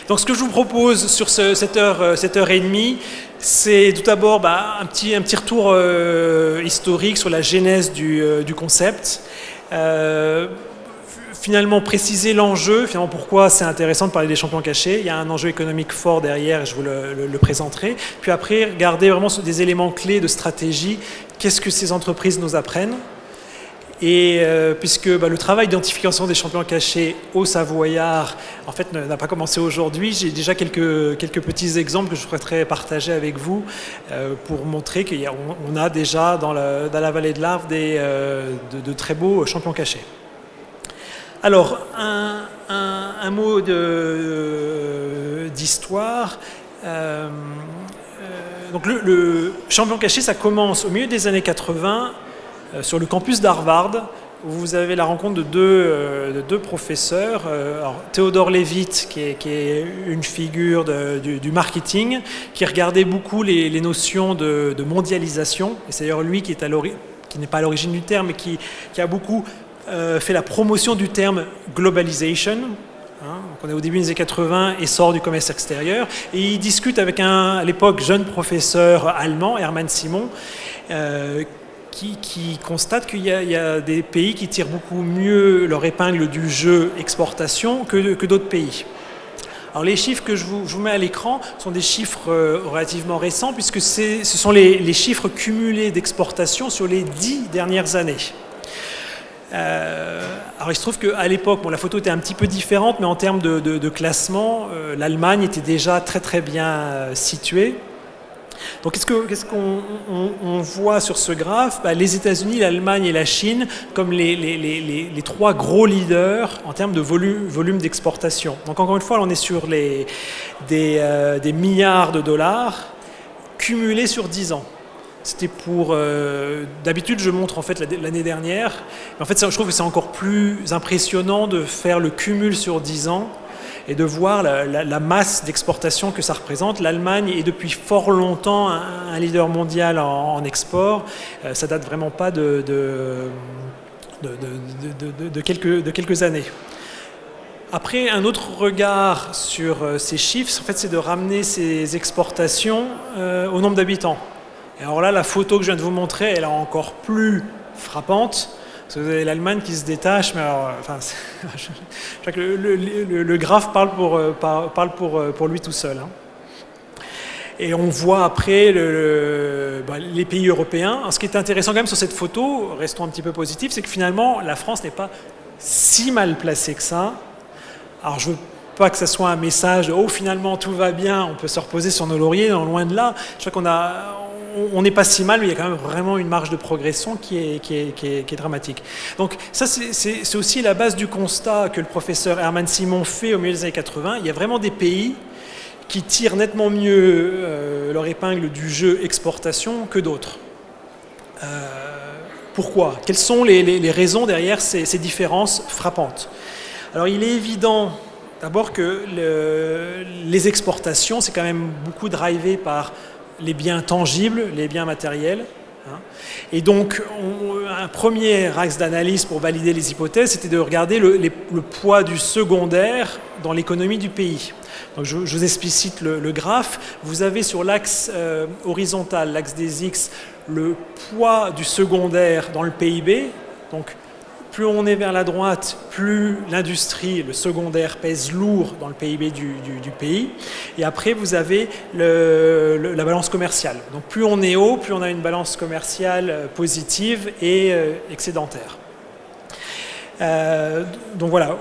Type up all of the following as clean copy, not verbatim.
Donc ce que je vous propose sur cette heure et demie, c'est tout d'abord un petit retour historique sur la genèse du concept. Finalement préciser l'enjeu, finalement pourquoi c'est intéressant de parler des champions cachés. Il y a un enjeu économique fort derrière et je vous le présenterai. Puis après, regarder vraiment sur des éléments clés de stratégie, qu'est-ce que ces entreprises nous apprennent. Et puisque le travail d'identification des champions cachés au Savoyard, en fait, n'a pas commencé aujourd'hui, j'ai déjà quelques petits exemples que je souhaiterais partager avec vous pour montrer qu'on a déjà dans la vallée de l'Arve de très beaux champions cachés. Alors, un mot d'histoire. Donc le champion caché, ça commence au milieu des années 80 sur le campus d'Harvard, où vous avez la rencontre de deux professeurs. Alors, Theodore Levitt, qui est une figure du marketing, qui regardait beaucoup les notions de mondialisation. Et c'est d'ailleurs lui qui n'est pas à l'origine du terme, mais qui a beaucoup fait la promotion du terme globalization. Donc on est au début des années 80, essor du commerce extérieur, et il discute avec à l'époque jeune professeur allemand, Hermann Simon, qui constate qu'il y a des pays qui tirent beaucoup mieux leur épingle du jeu exportation que d'autres pays. Alors les chiffres que je vous mets à l'écran sont des chiffres relativement récents, puisque ce sont les chiffres cumulés d'exportation sur les 10 dernières années. Alors il se trouve qu'à l'époque, la photo était un petit peu différente, mais en termes de classement, l'Allemagne était déjà très très bien située. Donc qu'est-ce qu'on voit sur ce graphe ? Les États-Unis, l'Allemagne et la Chine comme les trois gros leaders en termes de volume d'exportation. Donc encore une fois, on est sur des milliards de dollars cumulés sur 10 ans. C'était pour... d'habitude, je montre en fait l'année dernière. Mais en fait, je trouve que c'est encore plus impressionnant de faire le cumul sur 10 ans et de voir la masse d'exportation que ça représente. L'Allemagne est depuis fort longtemps un leader mondial en export. Ça date vraiment pas de quelques années. Après, un autre regard sur ces chiffres, en fait, c'est de ramener ces exportations au nombre d'habitants. Et alors là, la photo que je viens de vous montrer, elle est encore plus frappante. Parce que vous avez l'Allemagne qui se détache, mais alors, je crois que le graphe parle pour lui tout seul. Et on voit après les pays européens. Alors, ce qui est intéressant quand même sur cette photo, restons un petit peu positifs, c'est que finalement, la France n'est pas si mal placée que ça. Alors je veux pas que ça soit un message de « Oh, finalement, tout va bien, on peut se reposer sur nos lauriers », non, loin de là. Je crois on n'est pas si mal, mais il y a quand même vraiment une marge de progression qui est dramatique. Donc ça, c'est aussi la base du constat que le professeur Hermann Simon fait au milieu des années 80. Il y a vraiment des pays qui tirent nettement mieux leur épingle du jeu exportation que d'autres. Pourquoi ? Quelles sont les raisons derrière ces différences frappantes ? Alors il est évident d'abord que les exportations, c'est quand même beaucoup drivé par les biens tangibles, les biens matériels. Et donc, un premier axe d'analyse pour valider les hypothèses, c'était de regarder le poids du secondaire dans l'économie du pays. Donc, je vous explicite le graphe. Vous avez sur l'axe horizontal, l'axe des X, le poids du secondaire dans le PIB. Donc, plus on est vers la droite, plus l'industrie, le secondaire, pèse lourd dans le PIB du pays. Et après, vous avez la balance commerciale. Donc plus on est haut, plus on a une balance commerciale positive et excédentaire. Donc voilà.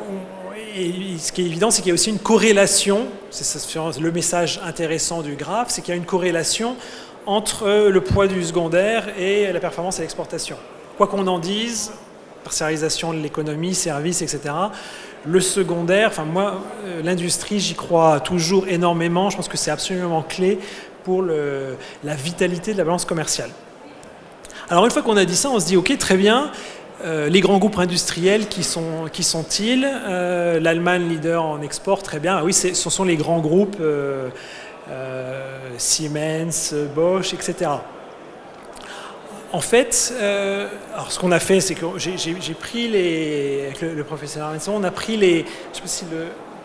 Et ce qui est évident, c'est qu'il y a aussi une corrélation, c'est le message intéressant du graphe, c'est qu'il y a une corrélation entre le poids du secondaire et la performance à l'exportation. Quoi qu'on en dise, parcellisation de l'économie, services, etc. Le secondaire, l'industrie, j'y crois toujours énormément. Je pense que c'est absolument clé pour la vitalité de la balance commerciale. Alors une fois qu'on a dit ça, on se dit ok, très bien. Les grands groupes industriels, qui sont-ils ? L'Allemagne leader en export, très bien. Ah oui, ce sont les grands groupes Siemens, Bosch, etc. En fait, alors ce qu'on a fait, c'est que j'ai pris avec le professeur Armstrong, on a pris je sais pas si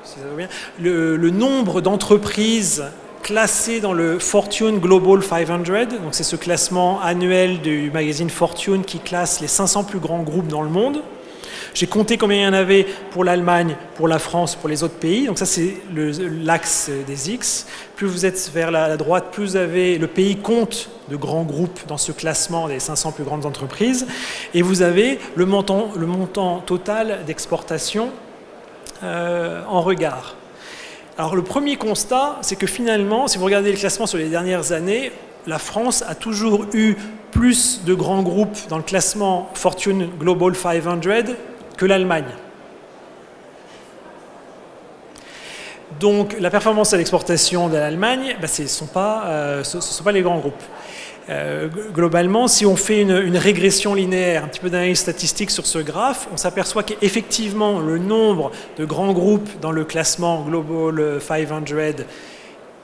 ça va bien, le nombre d'entreprises classées dans le Fortune Global 500. Donc c'est ce classement annuel du magazine Fortune qui classe les 500 plus grands groupes dans le monde. J'ai compté combien il y en avait pour l'Allemagne, pour la France, pour les autres pays. Donc ça, c'est l'axe des X. Plus vous êtes vers la droite, plus vous avez le pays compte de grands groupes dans ce classement des 500 plus grandes entreprises. Et vous avez le montant total d'exportation en regard. Alors le premier constat, c'est que finalement, si vous regardez le classement sur les dernières années, la France a toujours eu plus de grands groupes dans le classement Fortune Global 500 que l'Allemagne. Donc la performance à l'exportation de l'Allemagne, ce ne sont pas les grands groupes. Globalement, si on fait une régression linéaire, un petit peu d'analyse statistique sur ce graphe, on s'aperçoit qu'effectivement le nombre de grands groupes dans le classement Global 500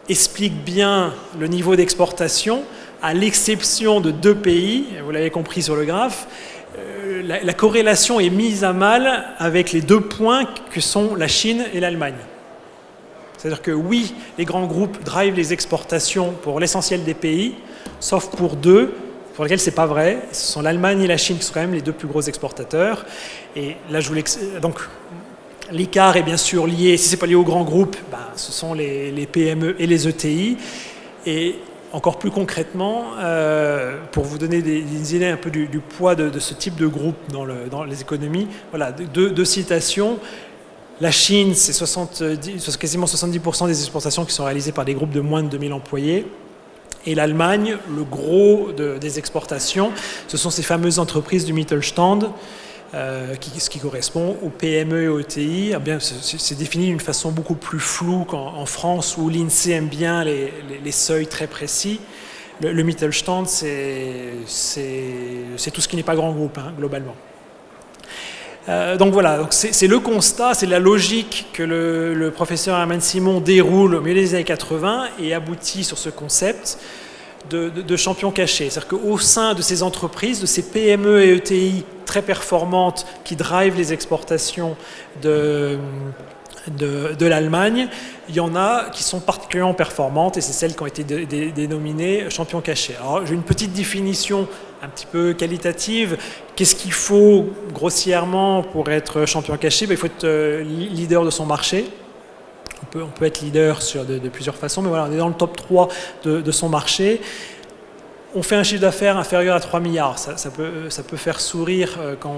explique bien le niveau d'exportation, à l'exception de 2 pays, vous l'avez compris sur le graphe. La corrélation est mise à mal avec les 2 points que sont la Chine et l'Allemagne. C'est-à-dire que oui, les grands groupes drivent les exportations pour l'essentiel des pays, sauf pour 2, pour lesquels ce n'est pas vrai. Ce sont l'Allemagne et la Chine qui sont quand même les 2 plus gros exportateurs. Et là, donc, l'écart est bien sûr lié, si ce n'est pas lié aux grands groupes, ce sont les PME et les ETI. Et encore plus concrètement, pour vous donner des idées un peu du poids de ce type de groupe dans les économies, voilà, 2 citations. La Chine, c'est quasiment 70% des exportations qui sont réalisées par des groupes de moins de 2000 employés. Et l'Allemagne, le gros des exportations, ce sont ces fameuses entreprises du Mittelstand, ce qui correspond aux PME et aux ETI. C'est défini d'une façon beaucoup plus floue qu'en France, où l'INSEE aime bien les seuils très précis. Le Mittelstand, c'est tout ce qui n'est pas grand groupe, globalement. Donc voilà, c'est le constat, c'est la logique que le professeur Herman Simon déroule au milieu des années 80 et aboutit sur ce concept de champions cachés. C'est-à-dire qu'au sein de ces entreprises, de ces PME et ETI très performantes qui drivent les exportations de l'Allemagne, il y en a qui sont particulièrement performantes et c'est celles qui ont été dénominées champions cachés. Alors j'ai une petite définition un petit peu qualitative. Qu'est-ce qu'il faut grossièrement pour être champion caché? Il faut être leader de son marché. On peut être leader de plusieurs façons, mais voilà, on est dans le top 3 de son marché. On fait un chiffre d'affaires inférieur à 3 milliards. Ça peut faire sourire quand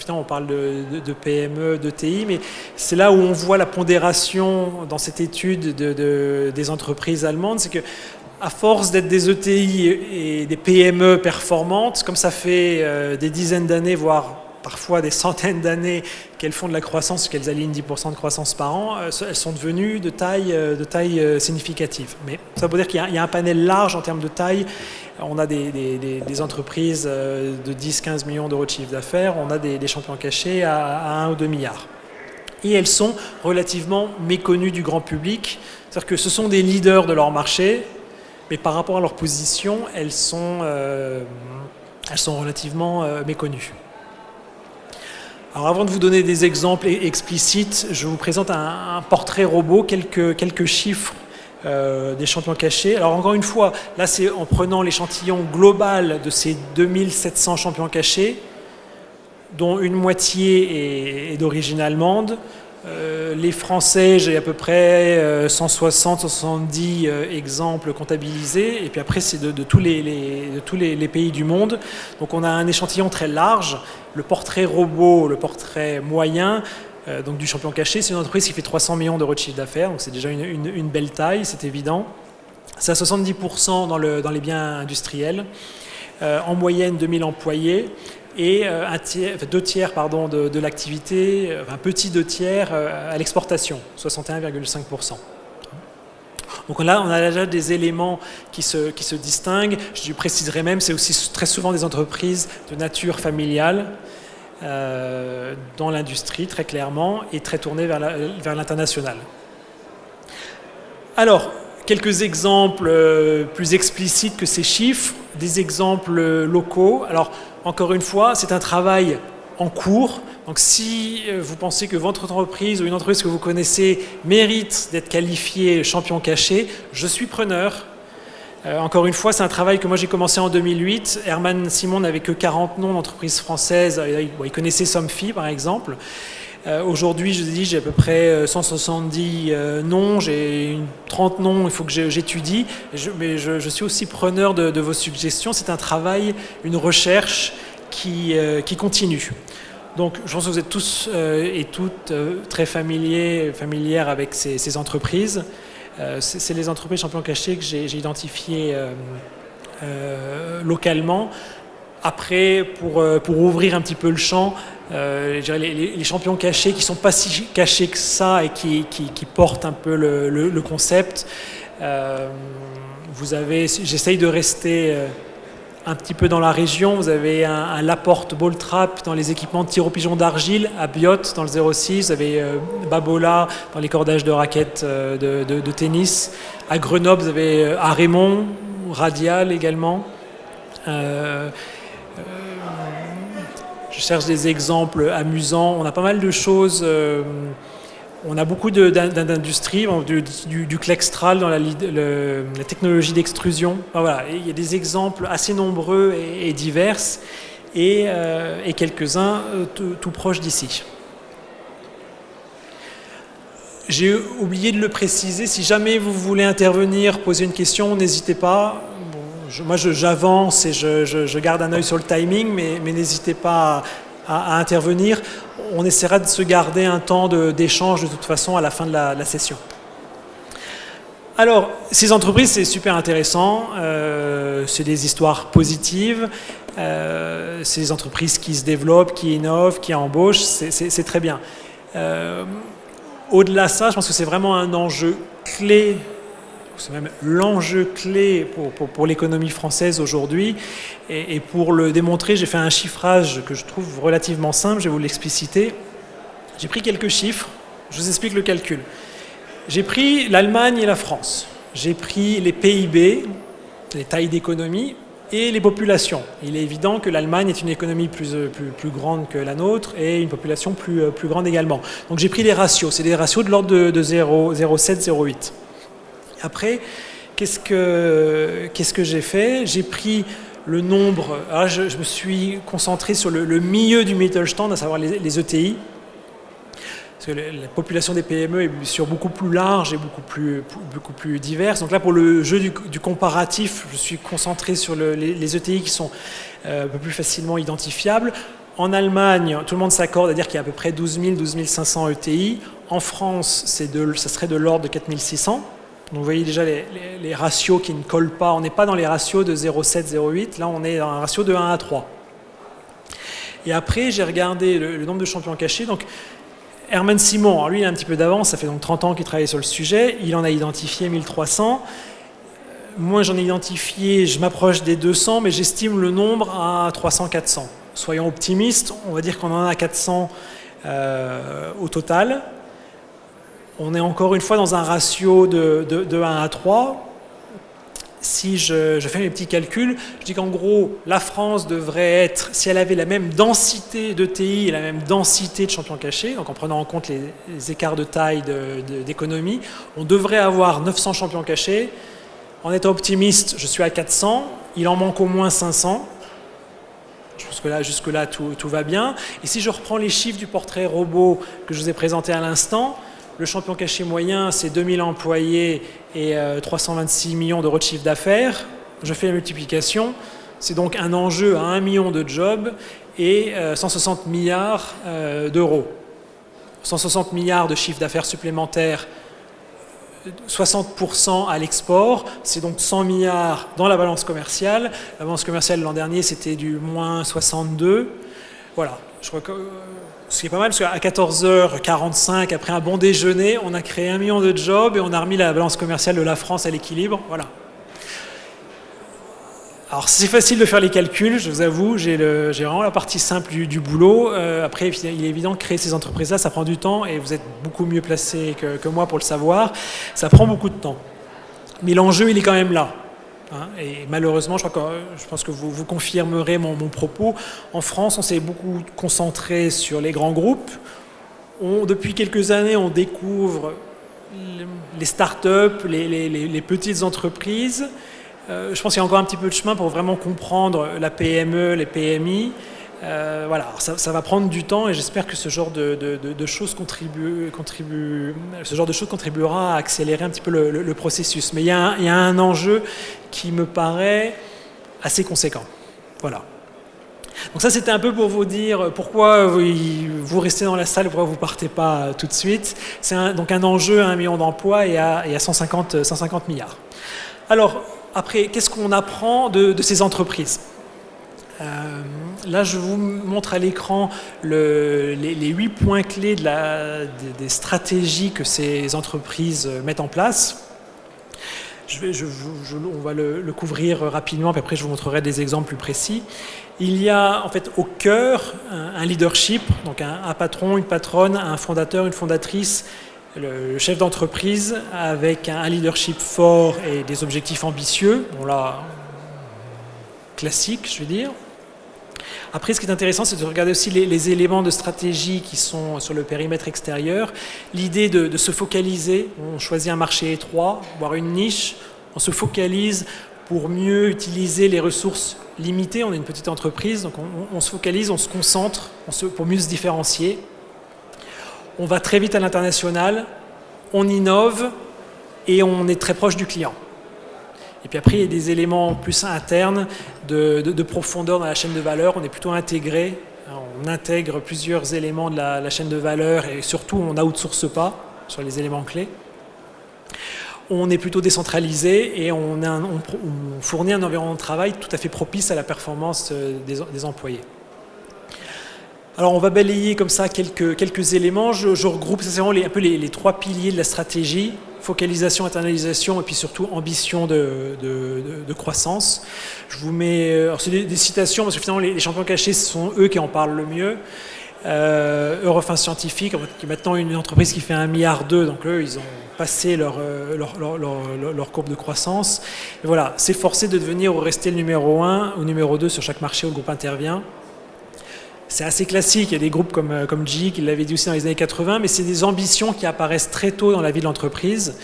on parle de PME, d'ETI, mais c'est là où on voit la pondération dans cette étude des entreprises allemandes. C'est que à force d'être des ETI et des PME performantes, comme ça fait des dizaines d'années, voire parfois des centaines d'années qu'elles font de la croissance, qu'elles alignent 10% de croissance par an, elles sont devenues de taille significative. Mais ça veut dire qu'il y a un panel large en termes de taille. On a des entreprises de 10-15 millions d'euros de chiffre d'affaires, on a des champions cachés à 1 ou 2 milliards. Et elles sont relativement méconnues du grand public. C'est-à-dire que ce sont des leaders de leur marché, mais par rapport à leur position, elles sont relativement méconnues. Alors avant de vous donner des exemples explicites, je vous présente un portrait robot, quelques chiffres des champions cachés. Alors encore une fois, là c'est en prenant l'échantillon global de ces 2700 champions cachés, dont une moitié est d'origine allemande. Les Français, j'ai à peu près 160-170 exemples comptabilisés, et puis après c'est de tous les pays du monde. Donc on a un échantillon très large. Le portrait robot, le portrait moyen, donc du champion caché, c'est une entreprise qui fait 300 millions d'euros de chiffre d'affaires, donc c'est déjà une belle taille, c'est évident. C'est à 70% dans les biens industriels, en moyenne 2000 employés. Et 2 tiers de l'activité, un petit 2 tiers à l'exportation, 61,5%. Donc là, on a déjà des éléments qui se distinguent. Je préciserai même, c'est aussi très souvent des entreprises de nature familiale dans l'industrie, très clairement, et très tournées vers l'international. Alors, quelques exemples plus explicites que ces chiffres, des exemples locaux. Alors, encore une fois, c'est un travail en cours. Donc, si vous pensez que votre entreprise ou une entreprise que vous connaissez mérite d'être qualifiée champion caché, je suis preneur. Encore une fois, c'est un travail que moi j'ai commencé en 2008. Herman Simon n'avait que 40 noms d'entreprises françaises. Il connaissait Somfy, par exemple. Aujourd'hui, je dis, j'ai à peu près 170 noms, j'ai 30 noms, il faut que j'étudie. Mais je suis aussi preneur de vos suggestions. C'est un travail, une recherche qui continue. Donc, je pense que vous êtes tous et toutes très familières avec ces entreprises. C'est les entreprises champions cachés que j'ai identifiées localement. Après, pour ouvrir un petit peu le champ, je dirais les champions cachés qui ne sont pas si cachés que ça et qui portent un peu le concept. J'essaye de rester un petit peu dans la région. Vous avez un Laporte Ball Trap dans les équipements de tir au pigeon d'argile, à Biot dans le 06, vous avez Babola dans les cordages de raquettes de tennis. À Grenoble, vous avez à Raymond, Radial également. Je cherche des exemples amusants. On a pas mal de choses. On a beaucoup d'industries, du Klextral dans la technologie d'extrusion. Enfin, voilà, il y a des exemples assez nombreux et divers, et quelques-uns tout proches d'ici. J'ai oublié de le préciser. Si jamais vous voulez intervenir, poser une question, n'hésitez pas. Moi, j'avance et je garde un œil sur le timing, mais n'hésitez pas à intervenir. On essaiera de se garder un temps d'échange de toute façon à la fin de la session. Alors, ces entreprises, c'est super intéressant. C'est des histoires positives. C'est des entreprises qui se développent, qui innovent, qui embauchent. C'est très bien. Au-delà de ça, je pense que c'est vraiment un enjeu clé. C'est même l'enjeu clé pour l'économie française aujourd'hui. Et pour le démontrer, j'ai fait un chiffrage que je trouve relativement simple, je vais vous l'expliciter. J'ai pris quelques chiffres, je vous explique le calcul. J'ai pris l'Allemagne et la France. J'ai pris les PIB, les tailles d'économie, et les populations. Il est évident que l'Allemagne est une économie plus grande que la nôtre et une population plus grande également. Donc j'ai pris des ratios, c'est des ratios de l'ordre de 0,7, 0,8. Après, qu'est-ce que j'ai fait? J'ai pris le nombre, alors je me suis concentré sur le milieu du Mittelstand, à savoir les ETI, parce que la population des PME est sur beaucoup plus large et beaucoup plus diverse. Donc là, pour le jeu du comparatif, je suis concentré sur les ETI qui sont un peu plus facilement identifiables. En Allemagne, tout le monde s'accorde à dire qu'il y a à peu près 12 000, 12 500 ETI. En France, ça serait de l'ordre de 4 600. Donc vous voyez déjà les ratios qui ne collent pas. On n'est pas dans les ratios de 0,7, 0,8. Là, on est dans un ratio de 1 à 3. Et après, j'ai regardé le nombre de champions cachés. Donc, Herman Simon, alors lui, il a un petit peu d'avance. Ça fait donc 30 ans qu'il travaille sur le sujet. Il en a identifié 1300. Moi, j'en ai identifié, je m'approche des 200, mais j'estime le nombre à 300-400. Soyons optimistes, on va dire qu'on en a 400 au total. On est encore une fois dans un ratio de 1 à 3. Si je fais mes petits calculs, je dis qu'en gros, la France devrait être, si elle avait la même densité d'ETI et la même densité de champions cachés, donc en prenant en compte les écarts de taille d'économie, on devrait avoir 900 champions cachés. En étant optimiste, je suis à 400. Il en manque au moins 500. Jusque-là, tout va bien. Et si je reprends les chiffres du portrait robot que je vous ai présenté à l'instant, le champion caché moyen, c'est 2000 employés et 326 millions d'euros de chiffre d'affaires. Je fais la multiplication. C'est donc un enjeu à 1 million de jobs et 160 milliards d'euros. 160 milliards de chiffre d'affaires supplémentaires, 60% à l'export, c'est donc 100 milliards dans la balance commerciale. La balance commerciale l'an dernier, c'était du moins 62. Voilà, je crois que ce qui est pas mal, parce qu'à 14h45, après un bon déjeuner, on a créé 1 million de jobs et on a remis la balance commerciale de la France à l'équilibre. Voilà. Alors c'est facile de faire les calculs, je vous avoue, j'ai vraiment la partie simple du boulot. Après, il est évident que créer ces entreprises-là, ça prend du temps et vous êtes beaucoup mieux placé que moi pour le savoir. Ça prend beaucoup de temps. Mais l'enjeu, il est quand même là. Hein, et malheureusement, je pense que vous confirmerez mon propos. En France, on s'est beaucoup concentré sur les grands groupes. Depuis quelques années, on découvre les start-up, les petites entreprises. Je pense qu'il y a encore un petit peu de chemin pour vraiment comprendre la PME, les PMI. Voilà, alors ça va prendre du temps et j'espère que ce genre de choses contribuera à accélérer un petit peu le processus. Mais il y a un enjeu qui me paraît assez conséquent. Voilà. Donc ça, c'était un peu pour vous dire pourquoi vous restez dans la salle, pourquoi vous ne partez pas tout de suite. C'est donc un enjeu à 1 million d'emplois et à 150 milliards. Alors, après, qu'est-ce qu'on apprend de ces entreprises ? Là, je vous montre à l'écran les 8 points clés des stratégies que ces entreprises mettent en place. On va le couvrir rapidement, puis après je vous montrerai des exemples plus précis. Il y a en fait au cœur un leadership, donc un patron, une patronne, un fondateur, une fondatrice, le chef d'entreprise avec un leadership fort et des objectifs ambitieux. Bon là, classique, je vais dire. Après, ce qui est intéressant, c'est de regarder aussi les éléments de stratégie qui sont sur le périmètre extérieur. L'idée de se focaliser, on choisit un marché étroit, voire une niche, on se focalise pour mieux utiliser les ressources limitées. On est une petite entreprise, donc on se focalise, on se concentre pour mieux se différencier. On va très vite à l'international, on innove et on est très proche du client. Et puis après, il y a des éléments plus internes de profondeur dans la chaîne de valeur. On est plutôt intégré. On intègre plusieurs éléments de la chaîne de valeur et surtout, on n'outsource pas sur les éléments clés. On est plutôt décentralisé et on fournit un environnement de travail tout à fait propice à la performance des employés. Alors, on va balayer comme ça quelques éléments. Je regroupe, ça c'est vraiment un peu les 3 piliers de la stratégie. Focalisation, internalisation et puis surtout ambition de croissance. Je vous mets... Alors c'est des citations parce que finalement les champions cachés, ce sont eux qui en parlent le mieux. Eurofins Scientifique, qui est maintenant une entreprise qui fait 1,2 milliard, donc eux, ils ont passé leur courbe de croissance. Et voilà, s'efforcer de devenir ou rester le numéro 1 ou numéro 2 sur chaque marché où le groupe intervient. C'est assez classique, il y a des groupes comme GE qui l'avaient dit aussi dans les années 80, mais c'est des ambitions qui apparaissent très tôt dans la vie de l'entreprise.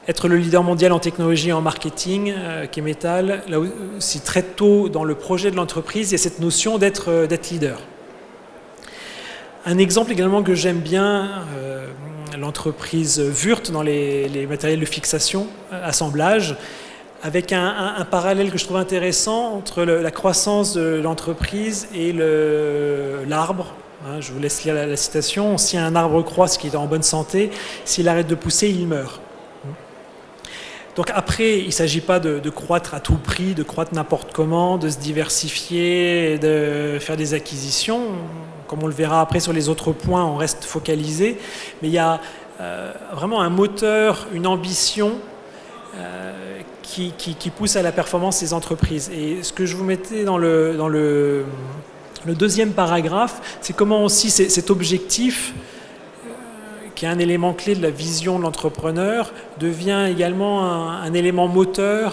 Être le leader mondial en technologie et en marketing, Kemetal, là aussi très tôt dans le projet de l'entreprise, il y a cette notion d'être leader. Un exemple également que j'aime bien, l'entreprise Wurth dans les matériels de fixation, assemblage, avec un parallèle que je trouve intéressant entre la croissance de l'entreprise et l'arbre. Je vous laisse lire la citation. Si un arbre croît, ce qui est en bonne santé, s'il arrête de pousser, il meurt. Donc après, il ne s'agit pas de croître à tout prix, de croître n'importe comment, de se diversifier, de faire des acquisitions. Comme on le verra après sur les autres points, on reste focalisé. Mais il y a vraiment un moteur, une ambition qui pousse à la performance des entreprises. Et ce que je vous mettais dans le deuxième paragraphe, c'est comment aussi cet objectif, qui est un élément clé de la vision de l'entrepreneur, devient également un élément moteur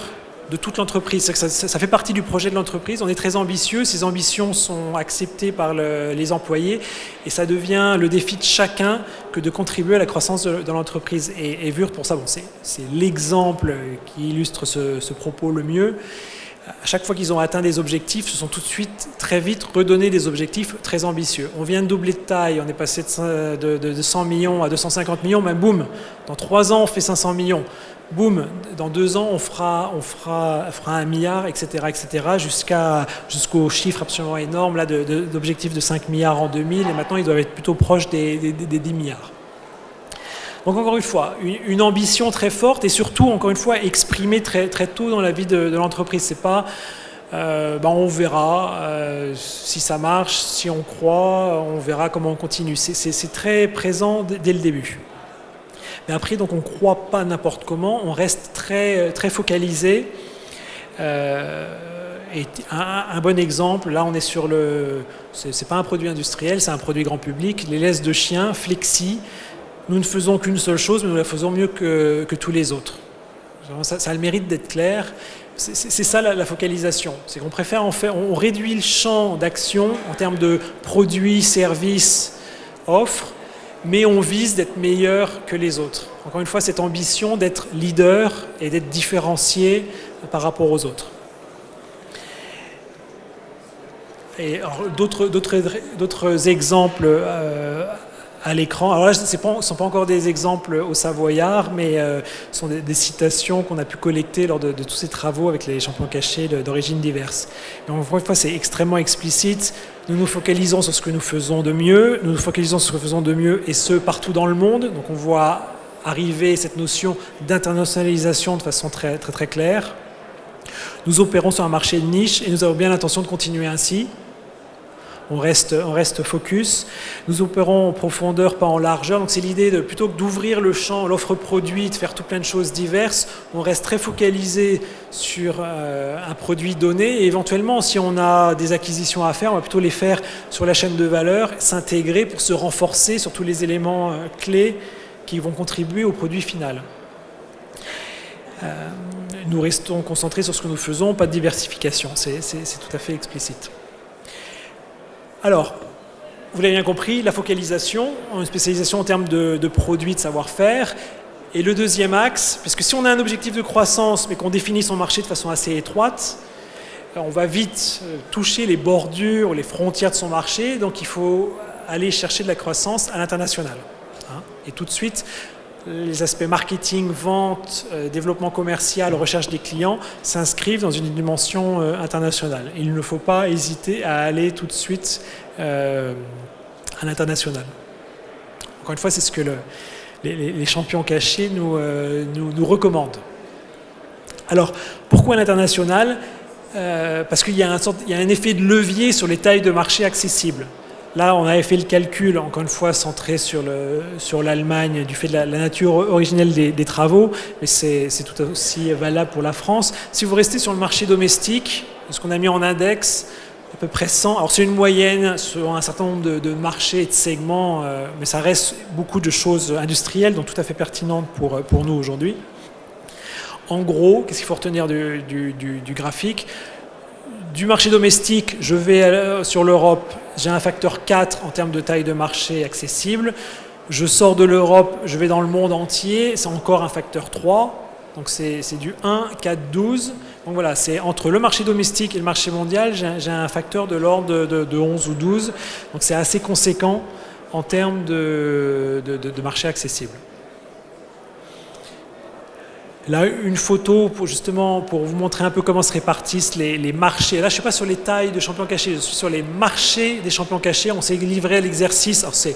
de toute l'entreprise. Ça fait partie du projet de l'entreprise. On est très ambitieux, ces ambitions sont acceptées par les employés et ça devient le défi de chacun que de contribuer à la croissance de l'entreprise. Et Wurth, pour ça, c'est l'exemple qui illustre ce propos le mieux. À chaque fois qu'ils ont atteint des objectifs, se sont tout de suite, très vite, redonnés des objectifs très ambitieux. On vient de doubler de taille, on est passé de 100 millions à 250 millions, mais boum, dans 3 ans, on fait 500 millions. Boum, dans 2 ans, on fera 1 milliard, etc., jusqu'au chiffre absolument énorme là, d'objectifs de 5 milliards en 2000, et maintenant, ils doivent être plutôt proches des 10 milliards. Donc encore une fois, une ambition très forte et surtout, encore une fois, exprimée très, très tôt dans la vie de l'entreprise. C'est pas, on verra si ça marche, si on croit, on verra comment on continue. C'est très présent dès le début. Mais après, donc, on ne croit pas n'importe comment, on reste très, très focalisé. Et un bon exemple, là on est sur c'est pas un produit industriel, c'est un produit grand public, les laisses de chien, Flexi. Nous ne faisons qu'une seule chose, mais nous la faisons mieux que tous les autres. Ça a le mérite d'être clair. C'est ça la focalisation. C'est qu'on préfère on réduit le champ d'action en termes de produits, services, offres, mais on vise d'être meilleur que les autres. Encore une fois, cette ambition d'être leader et d'être différencié par rapport aux autres. Et d'autres exemples à l'écran. Alors là, ce ne sont pas encore des exemples au Savoyard, mais ce sont des citations qu'on a pu collecter lors de tous ces travaux avec les champions cachés d'origines diverses. Mais encore une fois, c'est extrêmement explicite. Nous nous focalisons sur ce que nous faisons de mieux, et ce, partout dans le monde. Donc on voit arriver cette notion d'internationalisation de façon très, très, très claire. Nous opérons sur un marché de niche et nous avons bien l'intention de continuer ainsi. On reste focus. Nous opérons en profondeur, pas en largeur. Donc c'est l'idée de, plutôt que d'ouvrir le champ, l'offre produit, de faire tout plein de choses diverses, on reste très focalisé sur un produit donné. Et éventuellement, si on a des acquisitions à faire, on va plutôt les faire sur la chaîne de valeur, s'intégrer pour se renforcer sur tous les éléments clés qui vont contribuer au produit final. Nous restons concentrés sur ce que nous faisons, pas de diversification. C'est tout à fait explicite. Alors, vous l'avez bien compris, la focalisation, une spécialisation en termes de produits, de savoir-faire. Et le deuxième axe, parce que si on a un objectif de croissance, mais qu'on définit son marché de façon assez étroite, on va vite toucher les bordures, les frontières de son marché, donc il faut aller chercher de la croissance à l'international. Et tout de suite, les aspects marketing, vente, développement commercial, recherche des clients s'inscrivent dans une dimension internationale. Il ne faut pas hésiter à aller tout de suite à l'international. Encore une fois, c'est ce que les champions cachés nous recommandent. Alors, pourquoi l'international ? Parce qu'il y a un effet de levier sur les tailles de marché accessibles. Là, on avait fait le calcul, encore une fois, centré sur l'Allemagne, du fait de la nature originelle des travaux, mais c'est tout aussi valable pour la France. Si vous restez sur le marché domestique, ce qu'on a mis en index, à peu près 100, alors c'est une moyenne sur un certain nombre de marchés et de segments, mais ça reste beaucoup de choses industrielles, donc tout à fait pertinentes pour nous aujourd'hui. En gros, qu'est-ce qu'il faut retenir du graphique ? Du marché domestique, je vais sur l'Europe, j'ai un facteur 4 en termes de taille de marché accessible. Je sors de l'Europe, je vais dans le monde entier, c'est encore un facteur 3. Donc c'est du 1, 4, 12. Donc voilà, c'est entre le marché domestique et le marché mondial, j'ai un facteur de l'ordre de 11 ou 12. Donc c'est assez conséquent en termes de marché accessible. Là, une photo pour vous montrer un peu comment se répartissent les marchés. Là, je ne suis pas sur les tailles de champions cachés, je suis sur les marchés des champions cachés. On s'est livré à l'exercice. Alors, ce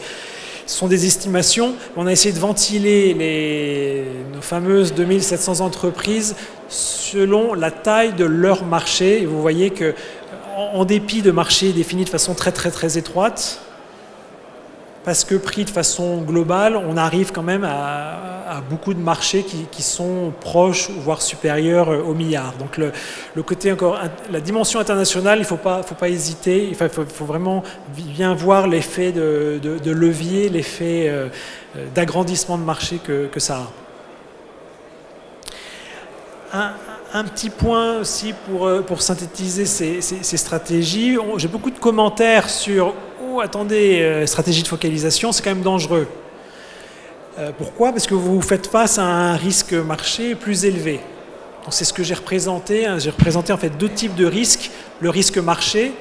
sont des estimations. On a essayé de ventiler nos fameuses 2700 entreprises selon la taille de leur marché. Et vous voyez que, en dépit de marchés définis de façon très, très, très étroite, parce que pris de façon globale, on arrive quand même à beaucoup de marchés qui sont proches, voire supérieurs au milliard. Donc le côté encore, la dimension internationale, il ne faut pas hésiter, il faut vraiment bien voir l'effet de levier, l'effet d'agrandissement de marché que ça a. Un petit point aussi pour synthétiser ces stratégies. J'ai beaucoup de commentaires sur attendez, stratégie de focalisation, c'est quand même dangereux. Pourquoi ? Parce que vous faites face à un risque marché plus élevé. Donc c'est ce que j'ai représenté. J'ai représenté en fait deux types de risques. Le risque marché,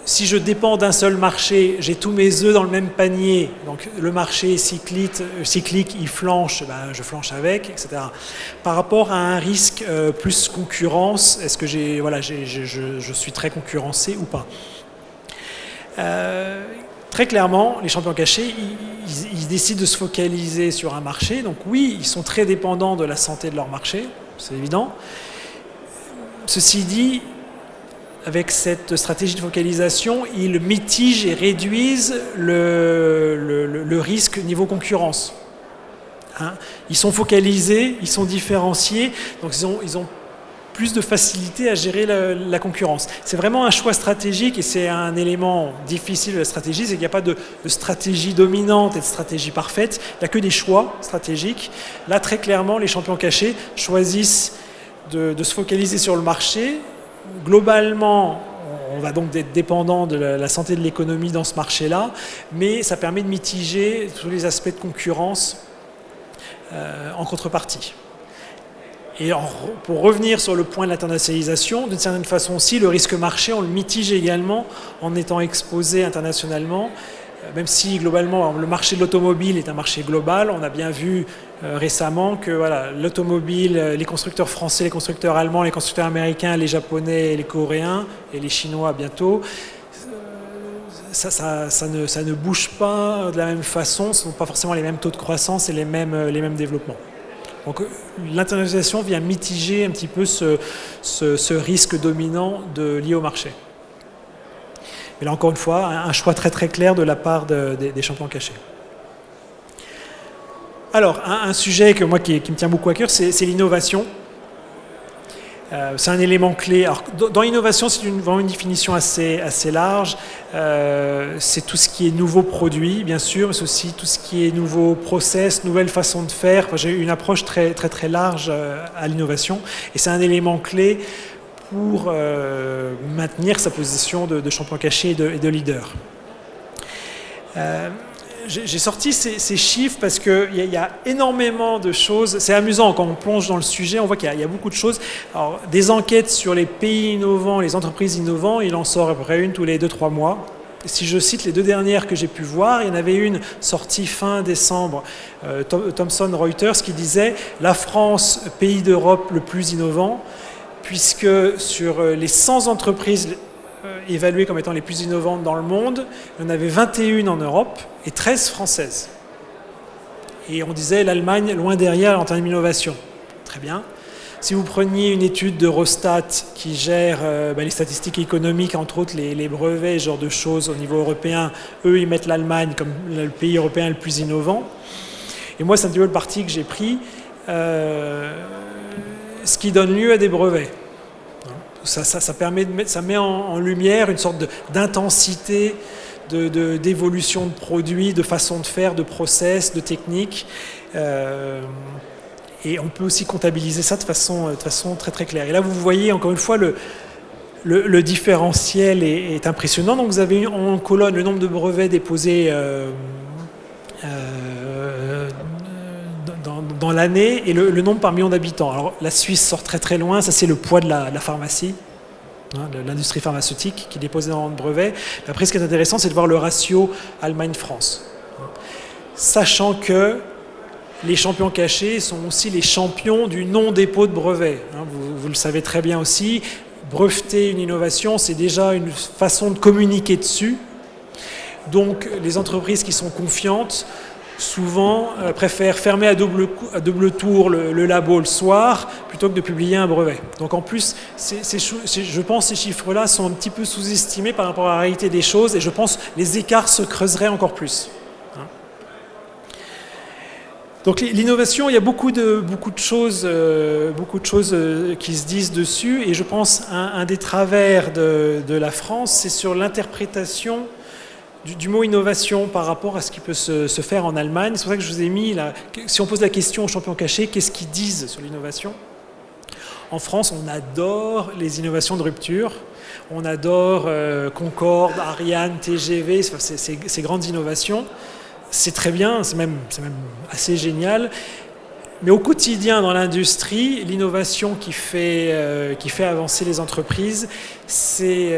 si je dépends d'un seul marché, j'ai tous mes œufs dans le même panier. Donc le marché est cyclique, il flanche, je flanche avec, etc. Par rapport à un risque plus concurrence, est-ce que je suis très concurrencé ou pas ? Très clairement, les champions cachés, ils décident de se focaliser sur un marché. Donc oui, ils sont très dépendants de la santé de leur marché, c'est évident. Ceci dit, avec cette stratégie de focalisation, ils mitigent et réduisent le risque niveau concurrence. Ils sont focalisés, ils sont différenciés, donc ils ont plus de facilité à gérer la concurrence. C'est vraiment un choix stratégique et c'est un élément difficile de la stratégie, c'est qu'il n'y a pas de stratégie dominante et de stratégie parfaite, il n'y a que des choix stratégiques. Là, très clairement, les champions cachés choisissent de se focaliser sur le marché. Globalement, on va donc être dépendant de la santé de l'économie dans ce marché-là, mais ça permet de mitiger tous les aspects de concurrence en contrepartie. Et pour revenir sur le point de l'internationalisation, d'une certaine façon aussi, le risque marché, on le mitige également en étant exposé internationalement, même si globalement le marché de l'automobile est un marché global. On a bien vu récemment que voilà, l'automobile, les constructeurs français, les constructeurs allemands, les constructeurs américains, les japonais, les coréens et les chinois bientôt, ça ne bouge pas de la même façon, ce ne sont pas forcément les mêmes taux de croissance et les mêmes développements. Donc l'internationalisation vient mitiger un petit peu ce risque dominant lié au marché. Mais là encore une fois, un choix très très clair de la part des champions cachés. Alors un sujet qui me tient beaucoup à cœur, c'est l'innovation. C'est un élément clé. Alors, dans l'innovation, c'est vraiment une définition assez large. C'est tout ce qui est nouveaux produits, bien sûr, mais c'est aussi tout ce qui est nouveaux process, nouvelles façons de faire. Enfin, j'ai une approche très, très, très large à l'innovation. Et c'est un élément clé pour maintenir sa position de champion caché et de leader. J'ai sorti ces chiffres parce qu'il y a énormément de choses. C'est amusant, quand on plonge dans le sujet, on voit qu'il y a beaucoup de choses. Alors, des enquêtes sur les pays innovants, les entreprises innovantes, il en sort à peu près une tous les 2-3 mois. Si je cite les 2 dernières que j'ai pu voir, il y en avait une sortie fin décembre, Thomson Reuters, qui disait « La France, pays d'Europe le plus innovant », puisque sur les 100 entreprises évaluées comme étant les plus innovantes dans le monde, il y en avait 21 en Europe et 13 françaises. Et on disait l'Allemagne loin derrière en termes d'innovation. Très bien. Si vous preniez une étude d'Eurostat qui gère les statistiques économiques, entre autres les brevets, ce genre de choses au niveau européen, eux ils mettent l'Allemagne comme le pays européen le plus innovant. Et moi c'est un petit peu le parti que j'ai pris, ce qui donne lieu à des brevets. Ça met en lumière une sorte d'intensité d'évolution de produits, de façon de faire, de process, de technique. Et on peut aussi comptabiliser ça de façon très très claire. Et là, vous voyez encore une fois le différentiel est impressionnant. Donc vous avez en colonne le nombre de brevets déposés dans l'année et le nombre par million d'habitants. Alors la Suisse sort très très loin, ça c'est le poids de la pharmacie, de l'industrie pharmaceutique qui dépose énormément de brevets. Mais après, ce qui est intéressant, c'est de voir le ratio Allemagne-France. Sachant que les champions cachés sont aussi les champions du non-dépôt de brevets. Vous le savez très bien aussi, breveter une innovation, c'est déjà une façon de communiquer dessus. Donc les entreprises qui sont confiantes, souvent préfèrent fermer à double tour le labo le soir plutôt que de publier un brevet. Donc en plus, je pense que ces chiffres-là sont un petit peu sous-estimés par rapport à la réalité des choses et je pense que les écarts se creuseraient encore plus. Donc l'innovation, il y a beaucoup de choses qui se disent dessus et je pense un des travers de la France, c'est sur l'interprétation du mot innovation par rapport à ce qui peut se faire en Allemagne. C'est pour ça que je vous ai mis, si on pose la question aux champions cachés, qu'est-ce qu'ils disent sur l'innovation ? En France, on adore les innovations de rupture. On adore Concorde, Ariane, TGV, ces grandes innovations. C'est très bien, c'est même assez génial. Mais au quotidien, dans l'industrie, l'innovation qui fait avancer les entreprises, c'est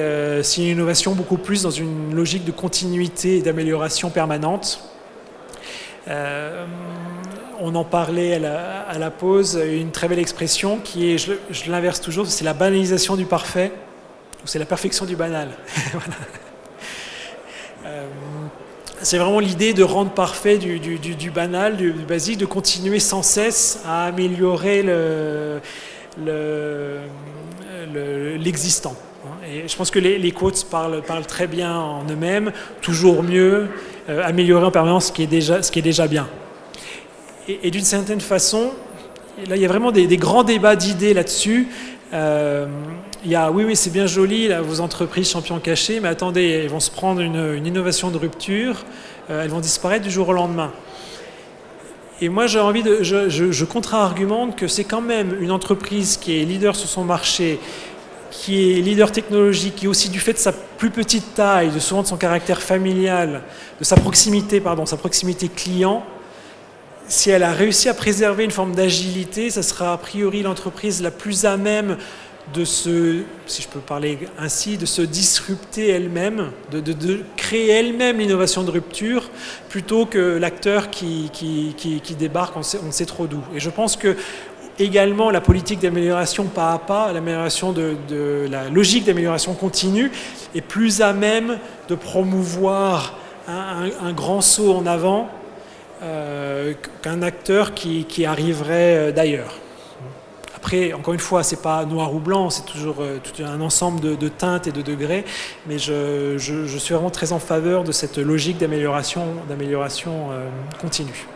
une innovation beaucoup plus dans une logique de continuité et d'amélioration permanente. On en parlait à la pause, une très belle expression qui est, je l'inverse toujours, c'est la banalisation du parfait, ou c'est la perfection du banal. Voilà. C'est vraiment l'idée de rendre parfait du banal, du basique, de continuer sans cesse à améliorer l'existant. Et je pense que les quotes parlent très bien en eux-mêmes, toujours mieux, améliorer en permanence ce qui est déjà bien. Et d'une certaine façon, là il y a vraiment des grands débats d'idées là-dessus. Il y a, oui, c'est bien joli, là, vos entreprises champions cachés, mais attendez, elles vont se prendre une innovation de rupture, elles vont disparaître du jour au lendemain. Et moi, j'ai envie je contre-argumente que c'est quand même une entreprise qui est leader sur son marché, qui est leader technologique, qui aussi du fait de sa plus petite taille, de souvent de son caractère familial, de sa proximité client, si elle a réussi à préserver une forme d'agilité, ça sera a priori l'entreprise la plus à même de si je peux parler ainsi, de se disrupter elle-même, de créer elle-même l'innovation de rupture, plutôt que l'acteur qui débarque, on ne sait trop d'où. Et je pense que également la politique d'amélioration pas à pas, l'amélioration la logique d'amélioration continue est plus à même de promouvoir un grand saut en avant qu'un acteur qui arriverait d'ailleurs. Après, encore une fois, c'est pas noir ou blanc, c'est toujours tout un ensemble de teintes et de degrés, mais je suis vraiment très en faveur de cette logique d'amélioration continue.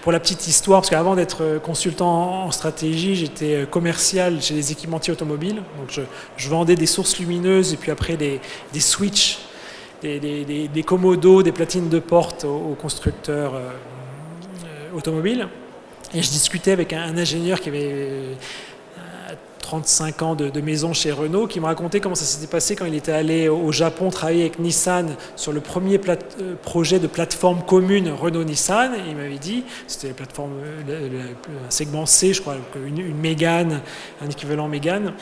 Pour la petite histoire, parce qu'avant d'être consultant en stratégie, j'étais commercial chez les équipementiers automobiles, donc je vendais des sources lumineuses et puis après des switches, des commodos, des platines de porte aux constructeurs automobiles. Et je discutais avec un ingénieur qui avait 35 ans de maison chez Renault, qui me racontait comment ça s'était passé quand il était allé au Japon travailler avec Nissan sur le premier projet de plateforme commune Renault-Nissan. Et il m'avait dit, c'était la plateforme, un segment C, je crois, une Mégane, un équivalent Mégane.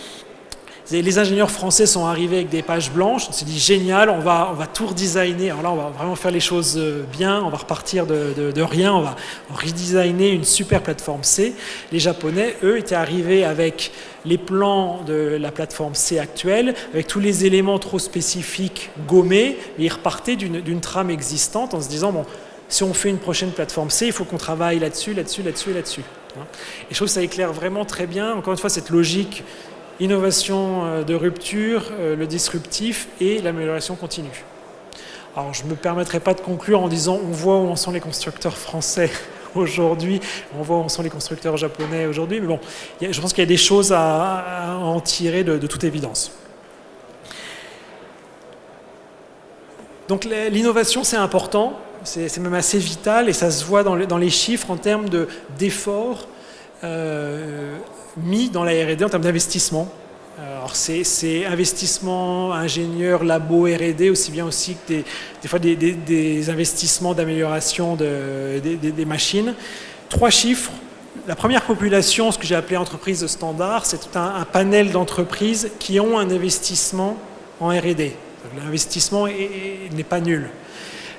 Les ingénieurs français sont arrivés avec des pages blanches, on s'est dit génial, on va tout redesigner, alors là on va vraiment faire les choses bien, on va repartir de rien, on va redesigner une super plateforme C. Les Japonais, eux, étaient arrivés avec les plans de la plateforme C actuelle, avec tous les éléments trop spécifiques gommés, et ils repartaient d'une trame existante en se disant, bon, si on fait une prochaine plateforme C, il faut qu'on travaille là-dessus. Et je trouve que ça éclaire vraiment très bien, encore une fois, cette logique innovation de rupture, le disruptif et l'amélioration continue. Alors je ne me permettrai pas de conclure en disant on voit où en sont les constructeurs français aujourd'hui, on voit où en sont les constructeurs japonais aujourd'hui, mais bon, je pense qu'il y a des choses à en tirer de toute évidence. Donc l'innovation c'est important, c'est même assez vital et ça se voit dans les chiffres en termes d'efforts mis dans la R&D en termes d'investissement. Alors c'est investissement, ingénieur, labo, R&D, aussi bien aussi que des fois des investissements d'amélioration des machines. 3 chiffres. La première population, ce que j'ai appelé entreprise standard, c'est tout un panel d'entreprises qui ont un investissement en R&D. L'investissement n'est pas nul.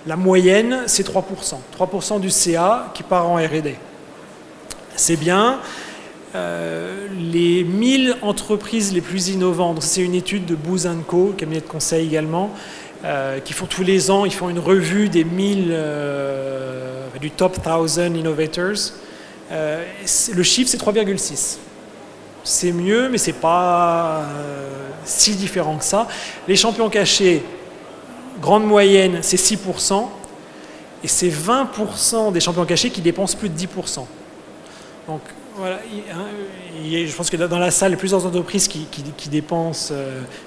La moyenne, c'est 3%. 3% du CA qui part en R&D. C'est bien. Les 1000 entreprises les plus innovantes, c'est une étude de Booz & Co, cabinet de conseil également, qui font tous les ans, ils font une revue des 1000 du top 1000 innovators. Le chiffre c'est 3,6. C'est mieux, mais c'est pas si différent que ça. Les champions cachés, grande moyenne, c'est 6%, et c'est 20% des champions cachés qui dépensent plus de 10%. Donc voilà, je pense que dans la salle, il y a plusieurs entreprises qui dépensent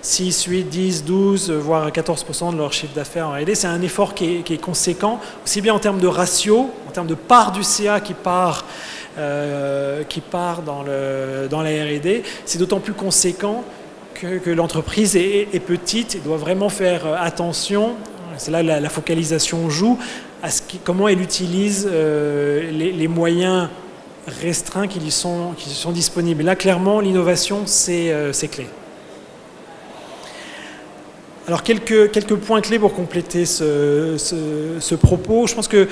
6, 8, 10, 12, voire 14% de leur chiffre d'affaires en R&D. C'est un effort qui est conséquent, aussi bien en termes de ratio, en termes de part du CA qui part dans la R&D. C'est d'autant plus conséquent que l'entreprise est petite et doit vraiment faire attention, c'est là la focalisation joue, à comment elle utilise les moyens restreints qui sont disponibles. Et là, clairement, l'innovation, c'est clé. Alors, quelques points clés pour compléter ce propos. Je pense que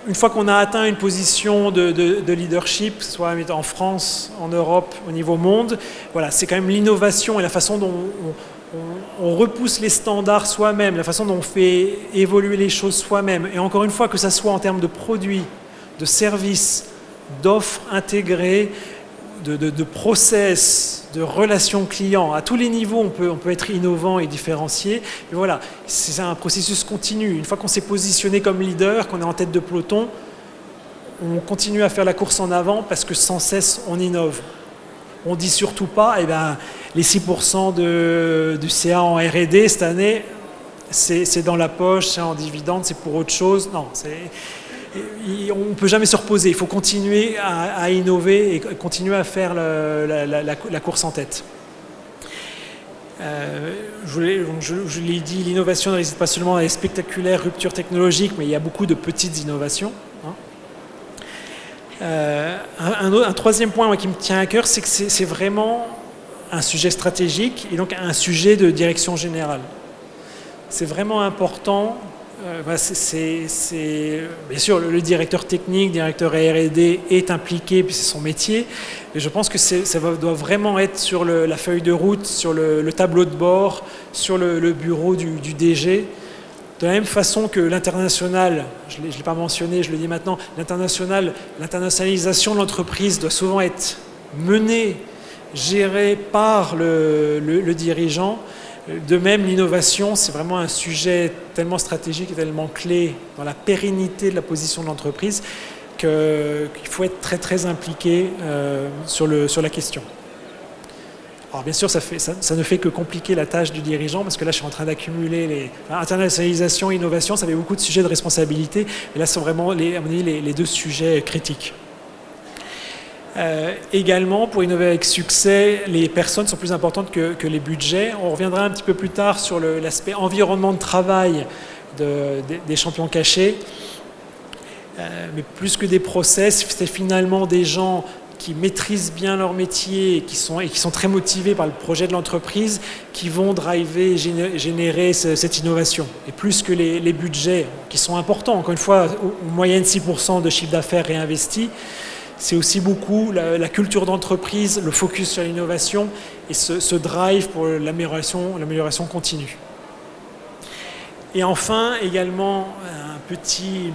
une fois qu'on a atteint une position de leadership, que ce soit en France, en Europe, au niveau monde, voilà, c'est quand même l'innovation et la façon dont on repousse les standards soi-même, la façon dont on fait évoluer les choses soi-même. Et encore une fois, que ça soit en termes de produits, de services, d'offres intégrées, de process, de relations clients. À tous les niveaux, on peut être innovant et différencié. Mais voilà, c'est un processus continu. Une fois qu'on s'est positionné comme leader, qu'on est en tête de peloton, on continue à faire la course en avant parce que sans cesse, on innove. on dit surtout pas, les 6% du CA en R&D cette année, c'est dans la poche, c'est en dividende, c'est pour autre chose. Non, on ne peut jamais se reposer. Il faut continuer à innover et continuer à faire la course en tête. Je l'ai dit, l'innovation ne réside pas seulement dans les spectaculaires ruptures technologiques, mais il y a beaucoup de petites innovations. Un troisième point qui me tient à cœur, c'est que c'est vraiment un sujet stratégique et donc un sujet de direction générale. C'est vraiment important. Bien sûr, le directeur technique, directeur R&D est impliqué, puis c'est son métier. Mais je pense que ça doit vraiment être sur la feuille de route, sur le tableau de bord, sur le bureau du DG. De la même façon que l'international, je ne l'ai pas mentionné, je le dis maintenant, l'internationalisation de l'entreprise doit souvent être menée, gérée par le dirigeant. De même, l'innovation, c'est vraiment un sujet tellement stratégique et tellement clé dans la pérennité de la position de l'entreprise qu'il faut être très très impliqué sur la question. Alors bien sûr, ça ne fait que compliquer la tâche du dirigeant parce que là, je suis en train d'accumuler internationalisation, innovation, ça fait beaucoup de sujets de responsabilité. Et là, ce sont vraiment les deux sujets critiques. Également, pour innover avec succès, les personnes sont plus importantes que les budgets. On reviendra un petit peu plus tard sur l'aspect environnement de travail des champions cachés. Mais plus que des process, c'est finalement des gens qui maîtrisent bien leur métier et qui sont très motivés par le projet de l'entreprise qui vont driver et générer cette innovation. Et plus que les budgets, qui sont importants, encore une fois, en moyenne 6% de chiffre d'affaires réinvesti, c'est aussi beaucoup la culture d'entreprise, le focus sur l'innovation et ce drive pour l'amélioration continue. Et enfin, également, un petit...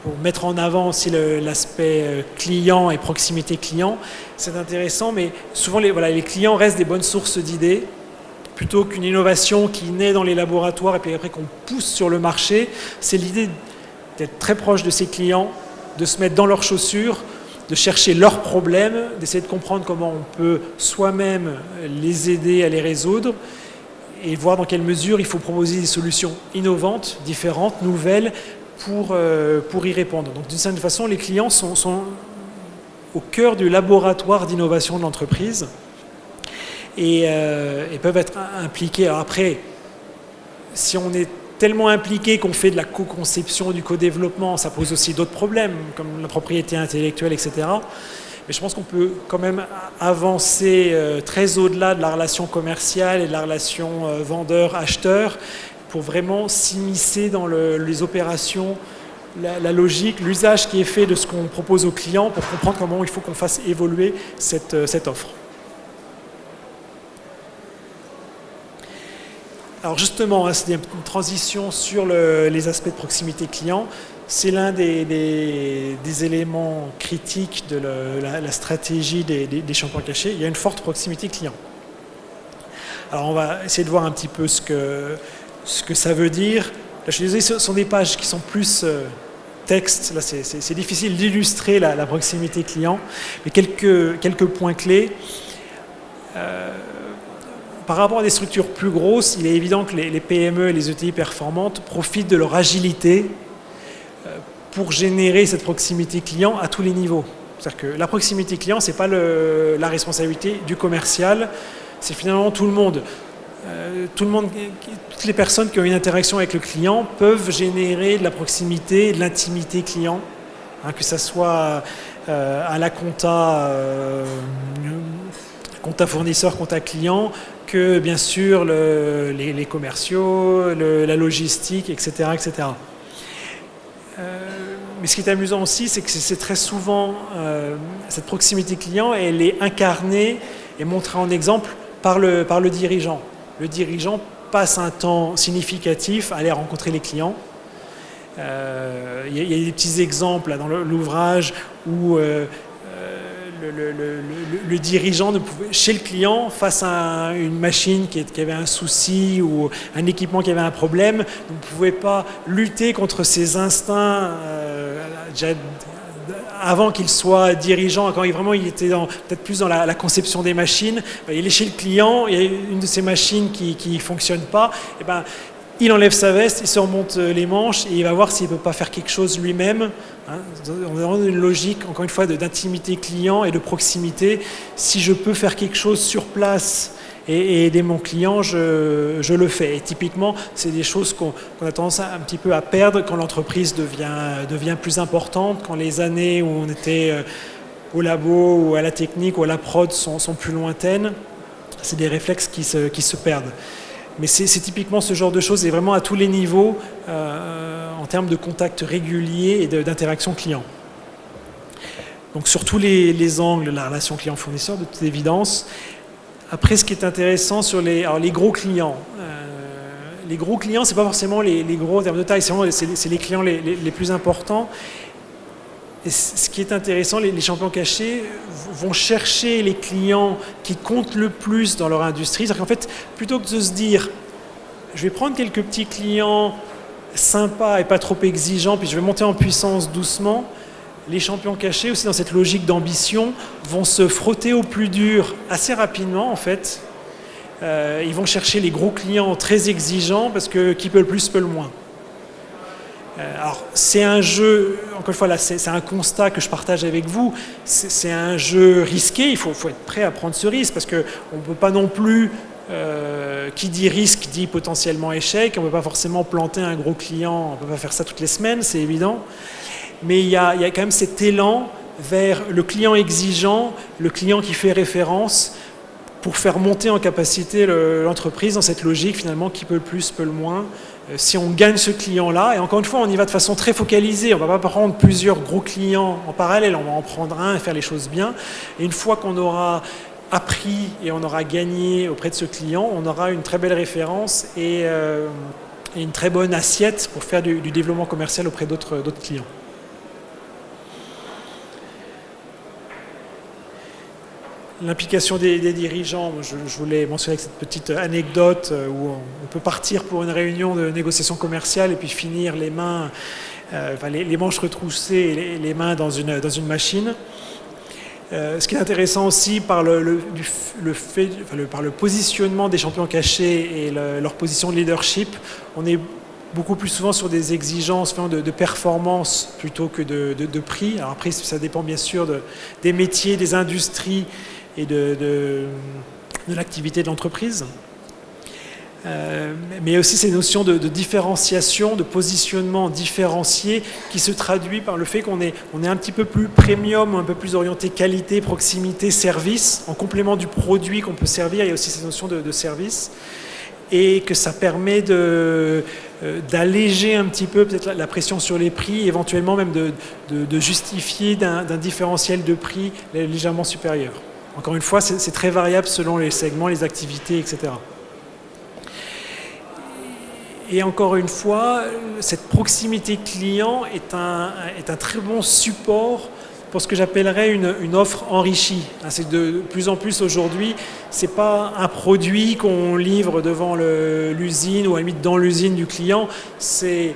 pour mettre en avant aussi l'aspect client et proximité client, c'est intéressant, mais souvent les clients restent des bonnes sources d'idées, plutôt qu'une innovation qui naît dans les laboratoires et puis après qu'on pousse sur le marché. C'est l'idée d'être très proche de ses clients, de se mettre dans leurs chaussures, de chercher leurs problèmes, d'essayer de comprendre comment on peut soi-même les aider à les résoudre et voir dans quelle mesure il faut proposer des solutions innovantes, différentes, nouvelles pour y répondre. Donc d'une certaine façon, les clients sont au cœur du laboratoire d'innovation de l'entreprise et peuvent être impliqués. Alors après, si on est tellement impliqué qu'on fait de la co-conception, du co-développement, ça pose aussi d'autres problèmes, comme la propriété intellectuelle, etc. Mais je pense qu'on peut quand même avancer très au-delà de la relation commerciale et de la relation vendeur-acheteur pour vraiment s'immiscer dans les opérations, la logique, l'usage qui est fait de ce qu'on propose aux clients pour comprendre comment il faut qu'on fasse évoluer cette offre. Alors justement, c'est une transition sur les aspects de proximité client. C'est l'un des éléments critiques de la stratégie des champions cachés. Il y a une forte proximité client. Alors on va essayer de voir un petit peu ce que ça veut dire. Là, je suis désolé, ce sont des pages qui sont plus texte. Là, c'est difficile d'illustrer la proximité client. Mais quelques points clés. Par rapport à des structures plus grosses, il est évident que les PME et les ETI performantes profitent de leur agilité pour générer cette proximité client à tous les niveaux. C'est-à-dire que la proximité client, ce n'est pas la responsabilité du commercial, c'est finalement tout le monde. Toutes les personnes qui ont une interaction avec le client peuvent générer de la proximité, de l'intimité client, que ce soit à la compta fournisseur, compta client, que bien sûr les commerciaux, la logistique, etc. etc. Mais ce qui est amusant aussi, c'est que c'est très souvent cette proximité client, elle est incarnée et montrée en exemple par le dirigeant. Le dirigeant passe un temps significatif à aller rencontrer les clients. Il y a des petits exemples là, dans l'ouvrage où le dirigeant chez le client, face à une machine qui avait un souci ou un équipement qui avait un problème, ne pouvait pas lutter contre ses instincts déjà avant qu'il soit dirigeant, quand il était peut-être plus dans la conception des machines, il est chez le client, il y a une de ces machines qui ne fonctionne pas, et il enlève sa veste, il se remonte les manches et il va voir s'il ne peut pas faire quelque chose lui-même. On est dans une logique, encore une fois, d'intimité client et de proximité. Si je peux faire quelque chose sur place et aider mon client, je le fais. Et typiquement, c'est des choses qu'on a tendance un petit peu à perdre quand l'entreprise devient plus importante, quand les années où on était au labo ou à la technique ou à la prod sont plus lointaines. C'est des réflexes qui se perdent. Mais c'est typiquement ce genre de choses, et vraiment à tous les niveaux, en termes de contact régulier et d'interaction client. Donc sur tous les angles, la relation client-fournisseur, de toute évidence. Après, ce qui est intéressant sur les gros clients. Les gros clients, ce n'est pas forcément les gros en termes de taille, c'est les clients les plus importants. Et ce qui est intéressant, les champions cachés vont chercher les clients qui comptent le plus dans leur industrie. C'est-à-dire qu'en fait, plutôt que de se dire, je vais prendre quelques petits clients sympas et pas trop exigeants, puis je vais monter en puissance doucement, les champions cachés, aussi dans cette logique d'ambition, vont se frotter au plus dur assez rapidement, en fait. Ils vont chercher les gros clients très exigeants, parce que qui peut le plus peut le moins. Alors, c'est un jeu, encore une fois, là, c'est un constat que je partage avec vous, c'est un jeu risqué, il faut être prêt à prendre ce risque, parce qu'on ne peut pas non plus, qui dit risque dit potentiellement échec, on ne peut pas forcément planter un gros client, on ne peut pas faire ça toutes les semaines, c'est évident, mais il y a quand même cet élan vers le client exigeant, le client qui fait référence, pour faire monter en capacité l'entreprise dans cette logique, finalement, qui peut le plus, peut le moins. Si on gagne ce client-là, et encore une fois, on y va de façon très focalisée, on ne va pas prendre plusieurs gros clients en parallèle, on va en prendre un et faire les choses bien. Et une fois qu'on aura appris et on aura gagné auprès de ce client, on aura une très belle référence et une très bonne assiette pour faire du développement commercial auprès d'autres clients. L'implication des dirigeants, je voulais mentionner avec cette petite anecdote où on peut partir pour une réunion de négociation commerciale et puis finir les mains, les manches retroussées et les mains dans une machine. Ce qui est intéressant aussi par le positionnement des champions cachés et leur position de leadership, on est beaucoup plus souvent sur des exigences de performance plutôt que de prix. Alors après, ça dépend bien sûr des métiers, des industries et de l'activité de l'entreprise. Mais aussi ces notions de différenciation, de positionnement différencié qui se traduit par le fait qu'on est un petit peu plus premium, un peu plus orienté qualité, proximité, service, en complément du produit qu'on peut servir. Il y a aussi ces notions de service. Et que ça permet d'alléger un petit peu peut-être la pression sur les prix, éventuellement même de justifier d'un différentiel de prix légèrement supérieur. Encore une fois, c'est très variable selon les segments, les activités, etc. Et encore une fois, cette proximité client est un très bon support pour ce que j'appellerais une offre enrichie. C'est de plus en plus aujourd'hui, ce n'est pas un produit qu'on livre devant l'usine ou à la limite dans l'usine du client, c'est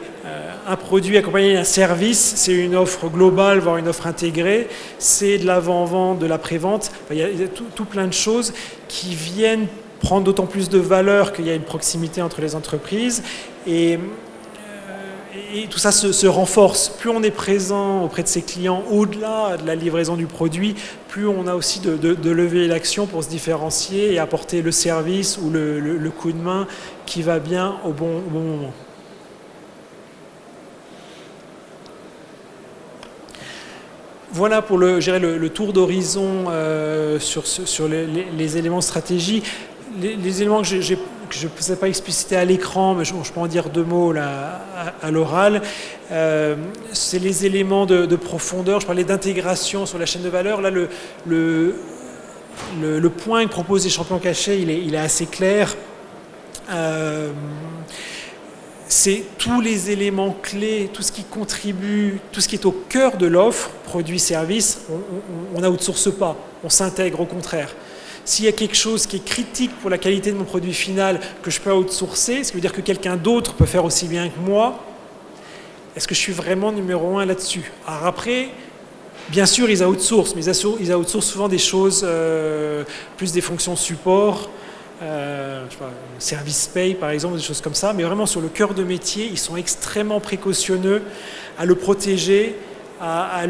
un produit accompagné d'un service, c'est une offre globale, voire une offre intégrée, c'est de l'avant-vente, de l'après-vente, il y a tout plein de choses qui viennent prendre d'autant plus de valeur qu'il y a une proximité entre les entreprises et tout ça se renforce. Plus on est présent auprès de ses clients au-delà de la livraison du produit, plus on a aussi de lever l'action pour se différencier et apporter le service ou le coup de main qui va bien au bon moment. Voilà pour le tour d'horizon sur les éléments de stratégie. Les éléments que je ne peux pas expliciter à l'écran, mais je peux en dire 2 mots là, à l'oral. C'est les éléments de profondeur. Je parlais d'intégration sur la chaîne de valeur. Là, le point que proposent les champions cachés, il est assez clair. C'est tous les éléments clés, tout ce qui contribue, tout ce qui est au cœur de l'offre, produit, service, on n'outsource pas, on s'intègre au contraire. S'il y a quelque chose qui est critique pour la qualité de mon produit final que je peux outsourcer, ce qui veut dire que quelqu'un d'autre peut faire aussi bien que moi, est-ce que je suis vraiment numéro 1 là-dessus? Alors après, Bien sûr, ils outsourcent, mais ils outsourcent souvent des choses, plus des fonctions support, je sais pas, service pay par exemple, des choses comme ça, mais vraiment sur le cœur de métier, ils sont extrêmement précautionneux à le protéger, à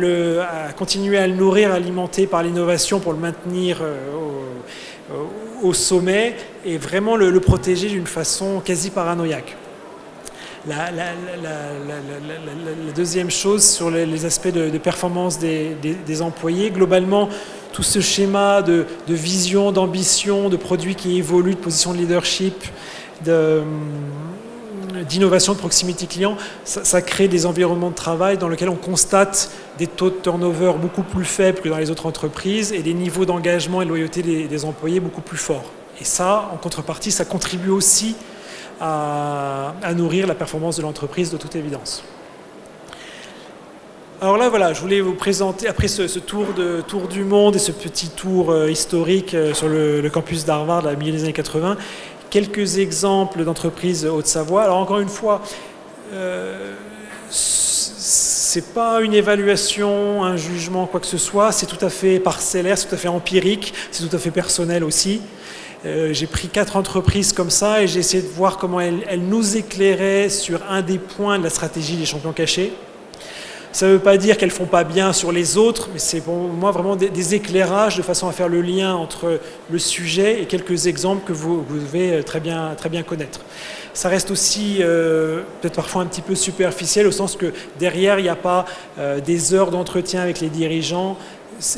continuer à le nourrir, à l'alimenter par l'innovation pour le maintenir au sommet et vraiment le protéger d'une façon quasi paranoïaque. La deuxième chose sur les aspects de performance des employés, globalement, tout ce schéma de vision, d'ambition, de produits qui évoluent, de position de leadership, d'innovation, de proximité client, ça crée des environnements de travail dans lesquels on constate des taux de turnover beaucoup plus faibles que dans les autres entreprises et des niveaux d'engagement et de loyauté des employés beaucoup plus forts. Et ça, en contrepartie, ça contribue aussi à nourrir la performance de l'entreprise de toute évidence. Alors là, voilà, je voulais vous présenter, après ce tour du monde et ce petit tour historique sur le campus d'Harvard, à la milieu des années 80, quelques exemples d'entreprises Haute-Savoie. Alors encore une fois, c'est pas une évaluation, un jugement, quoi que ce soit, c'est tout à fait parcellaire, c'est tout à fait empirique, c'est tout à fait personnel aussi. J'ai pris 4 entreprises comme ça et j'ai essayé de voir comment elles nous éclairaient sur un des points de la stratégie des champions cachés. Ça ne veut pas dire qu'elles ne font pas bien sur les autres, mais c'est pour moi vraiment des éclairages de façon à faire le lien entre le sujet et quelques exemples que vous devez très bien connaître. Ça reste aussi peut-être parfois un petit peu superficiel au sens que derrière, il n'y a pas des heures d'entretien avec les dirigeants.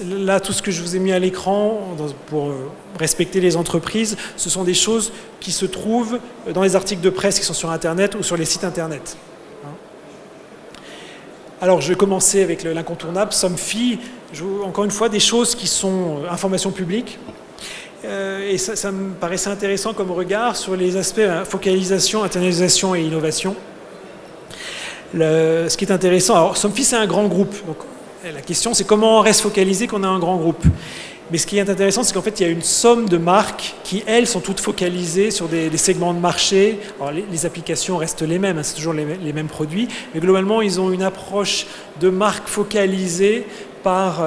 Là, tout ce que je vous ai mis à l'écran pour respecter les entreprises, ce sont des choses qui se trouvent dans les articles de presse qui sont sur Internet ou sur les sites Internet. Alors, je vais commencer avec l'incontournable, Somfy. Encore une fois, des choses qui sont information publique. Et ça me paraissait intéressant comme regard sur les aspects focalisation, internalisation et innovation. Ce qui est intéressant, alors Somfy, c'est un grand groupe. Donc, la question, c'est comment on reste focalisé quand on a un grand groupe. Mais ce qui est intéressant, c'est qu'en fait, il y a une somme de marques qui, elles, sont toutes focalisées sur des segments de marché. Alors, les applications restent les mêmes, hein, c'est toujours les mêmes produits, mais globalement, ils ont une approche de marque focalisée par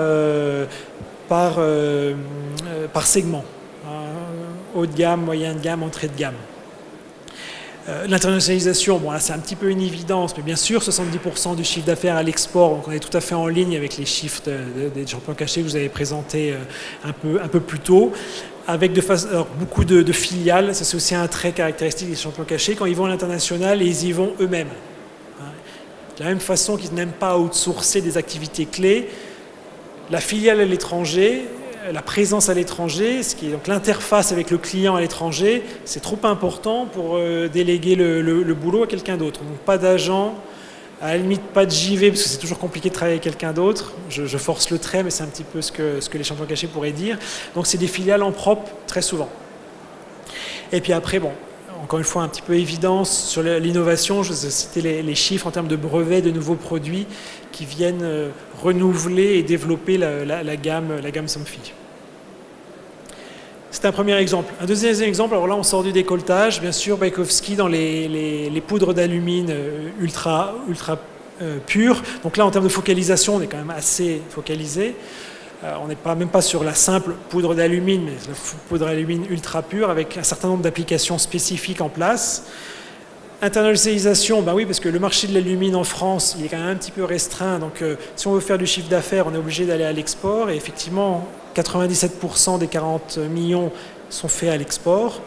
segment. Haut de gamme, moyen de gamme, entrée de gamme. L'internationalisation, bon là c'est un petit peu une évidence, mais bien sûr 70% du chiffre d'affaires à l'export, donc on est tout à fait en ligne avec les chiffres des champions cachés que vous avez présentés un peu plus tôt, avec beaucoup de filiales. Ça c'est aussi un trait caractéristique des champions cachés. Quand ils vont à l'international, ils y vont eux-mêmes. De la même façon qu'ils n'aiment pas outsourcer des activités clés, la filiale à l'étranger, la présence à l'étranger, ce qui est donc l'interface avec le client à l'étranger, c'est trop important pour déléguer le boulot à quelqu'un d'autre. Donc pas d'agent, à la limite pas de JV, parce que c'est toujours compliqué de travailler avec quelqu'un d'autre. Je force le trait, mais c'est un petit peu ce que les champions cachés pourraient dire. Donc c'est des filiales en propre, très souvent. Et puis après, bon, encore une fois, un petit peu évidence sur l'innovation. Je vous ai cité les chiffres en termes de brevets, de nouveaux produits qui viennent renouveler et développer la gamme Somfy. C'est un premier exemple. Un deuxième exemple, alors là on sort du décolletage, bien sûr Bajkowski dans les poudres d'alumine ultra pures. Donc là en termes de focalisation, on est quand même assez focalisé. On n'est même pas sur la simple poudre d'alumine, mais la poudre d'alumine ultra pure avec un certain nombre d'applications spécifiques en place. Internationalisation, ben oui, parce que le marché de l'alumine en France, il est quand même un petit peu restreint. Donc, si on veut faire du chiffre d'affaires, on est obligé d'aller à l'export. Et effectivement, 97% des 40 millions sont faits à l'export.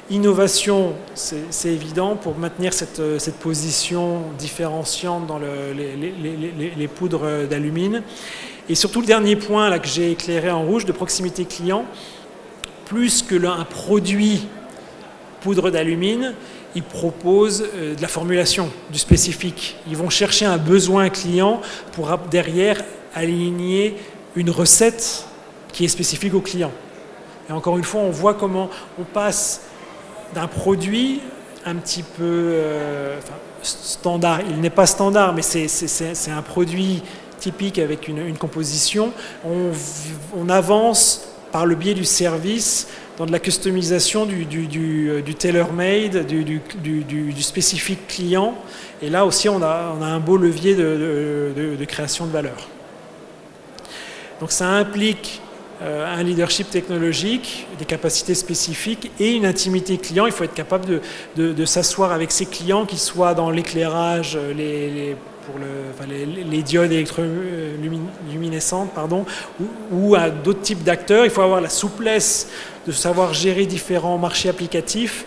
Innovation, c'est évident, pour maintenir cette position différenciante dans les poudres d'alumine. Et surtout, le dernier point là, que j'ai éclairé en rouge, de proximité client, plus qu'un produit poudre d'alumine, ils proposent de la formulation, du spécifique. Ils vont chercher un besoin client pour derrière aligner une recette qui est spécifique au client. Et encore une fois, on voit comment on passe d'un produit un petit peu standard. Il n'est pas standard, mais c'est un produit typique avec une composition. On avance par le biais du service dans de la customisation du tailor-made, du spécifique client. Et là aussi, on a un beau levier de création de valeur. Donc ça implique un leadership technologique, des capacités spécifiques et une intimité client. Il faut être capable de s'asseoir avec ses clients, qu'ils soient dans l'éclairage, les diodes électroluminescentes, ou à d'autres types d'acteurs. Il faut avoir la souplesse de savoir gérer différents marchés applicatifs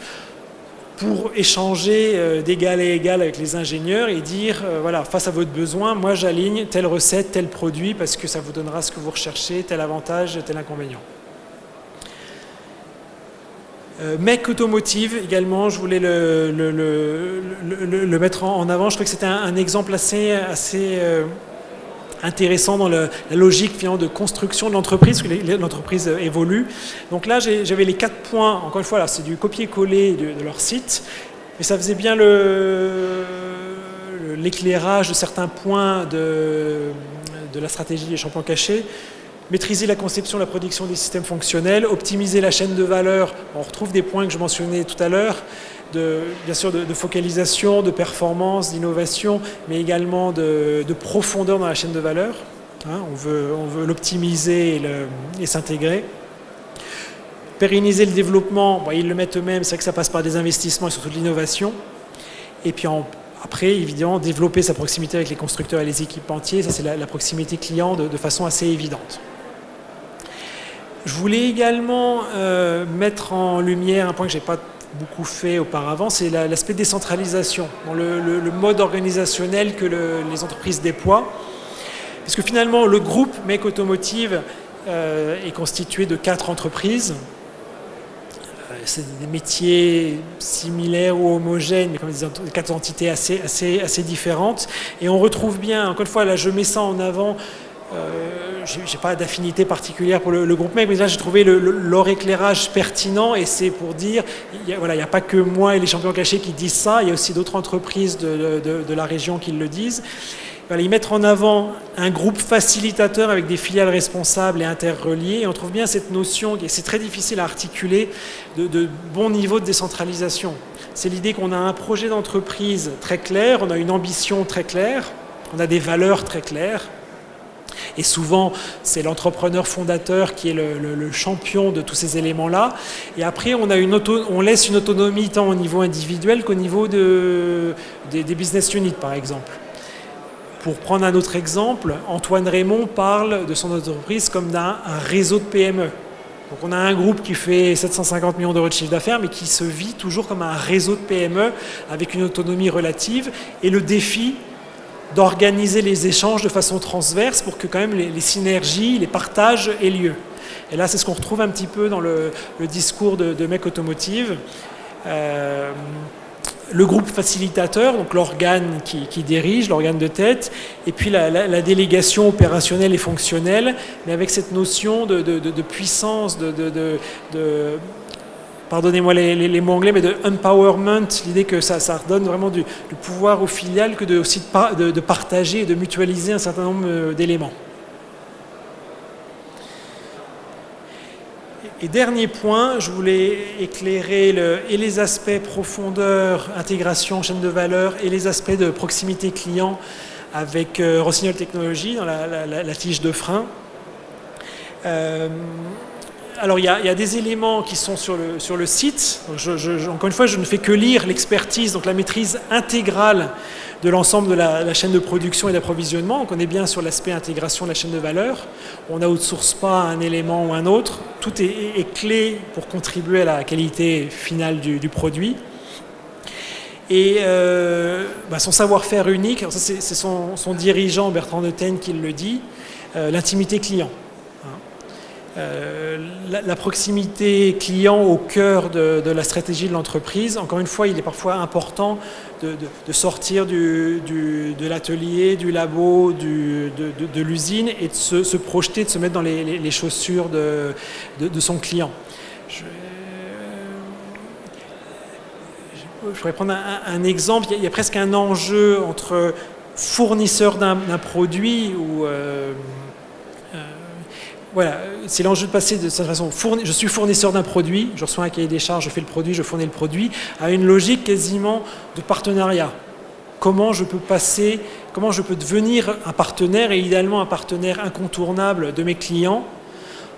pour échanger d'égal à égal avec les ingénieurs et dire, voilà, face à votre besoin, moi j'aligne telle recette, tel produit, parce que ça vous donnera ce que vous recherchez, tel avantage, tel inconvénient. Mec Automotive, également, je voulais le mettre en avant. Je trouvais que c'était un exemple assez intéressant dans la logique finalement de construction de l'entreprise, parce que l'entreprise évolue. Donc là, j'avais les 4 points, encore une fois, là, c'est du copier-coller de leur site, mais ça faisait bien l'éclairage de certains points de la stratégie des champions cachés. Maîtriser la conception et la production des systèmes fonctionnels, optimiser la chaîne de valeur. On retrouve des points que je mentionnais tout à l'heure, bien sûr de focalisation, de performance, d'innovation, mais également de profondeur dans la chaîne de valeur. On veut l'optimiser et s'intégrer. Pérenniser le développement, ils le mettent eux-mêmes, c'est vrai que ça passe par des investissements et surtout de l'innovation. Et puis après, évidemment, développer sa proximité avec les constructeurs et les équipementiers, ça c'est la proximité client de façon assez évidente. Je voulais également mettre en lumière un point que je n'ai pas beaucoup fait auparavant, c'est l'aspect décentralisation, dans le mode organisationnel que les entreprises déploient. Parce que finalement, le groupe Mec Automotive est constitué de 4 entreprises. C'est des métiers similaires ou homogènes, mais comme des 4 entités assez différentes. Et on retrouve bien, encore une fois, là je mets ça en avant, je n'ai pas d'affinité particulière pour le groupe Mec, mais là j'ai trouvé leur éclairage pertinent, et c'est pour dire, il n'y a pas que moi et les champions cachés qui disent ça, il y a aussi d'autres entreprises de la région qui le disent. Voilà, ils mettent en avant un groupe facilitateur avec des filiales responsables et interreliées, et on trouve bien cette notion, et c'est très difficile à articuler, de bon niveau de décentralisation. C'est l'idée qu'on a un projet d'entreprise très clair, on a une ambition très claire, on a des valeurs très claires, et souvent c'est l'entrepreneur fondateur qui est le champion de tous ces éléments-là, et après on laisse une autonomie tant au niveau individuel qu'au niveau des business units par exemple. Pour prendre un autre exemple, Antoine Raymond parle de son entreprise comme d'un réseau de PME. Donc on a un groupe qui fait 750 millions d'euros de chiffre d'affaires, mais qui se vit toujours comme un réseau de PME avec une autonomie relative, et le défi d'organiser les échanges de façon transverse pour que quand même les synergies, les partages aient lieu. Et là, c'est ce qu'on retrouve un petit peu dans le discours de Mec Automotive. Le groupe facilitateur, donc l'organe qui dirige, l'organe de tête, et puis la délégation opérationnelle et fonctionnelle, mais avec cette notion de puissance, pardonnez-moi les mots anglais, mais de empowerment, l'idée que ça redonne vraiment du pouvoir aux filiales que aussi de partager et de mutualiser un certain nombre d'éléments. Et dernier point, je voulais éclairer les aspects profondeur, intégration, chaîne de valeur, et les aspects de proximité client avec Rossignol Technologies dans la tige de frein. Alors il y a des éléments qui sont sur le site. Encore une fois, je ne fais que lire l'expertise, donc la maîtrise intégrale de l'ensemble de la chaîne de production et d'approvisionnement. Donc on est bien sur l'aspect intégration de la chaîne de valeur. On n'outsource pas un élément ou un autre. Tout est clé pour contribuer à la qualité finale du produit. Et son savoir-faire unique, alors ça c'est son dirigeant Bertrand Neutel qui le dit, l'intimité client. La proximité client au cœur de la stratégie de l'entreprise. Encore une fois, il est parfois important de sortir de l'atelier, du labo, de l'usine, et de se projeter, de se mettre dans les chaussures de son client. Je pourrais prendre un exemple. Il y a presque un enjeu entre fournisseur d'un produit ou... Voilà, c'est l'enjeu de passer de cette façon, je suis fournisseur d'un produit, je reçois un cahier des charges, je fais le produit, je fournis le produit, à une logique quasiment de partenariat. Comment je peux passer comment je peux devenir un partenaire et idéalement un partenaire incontournable de mes clients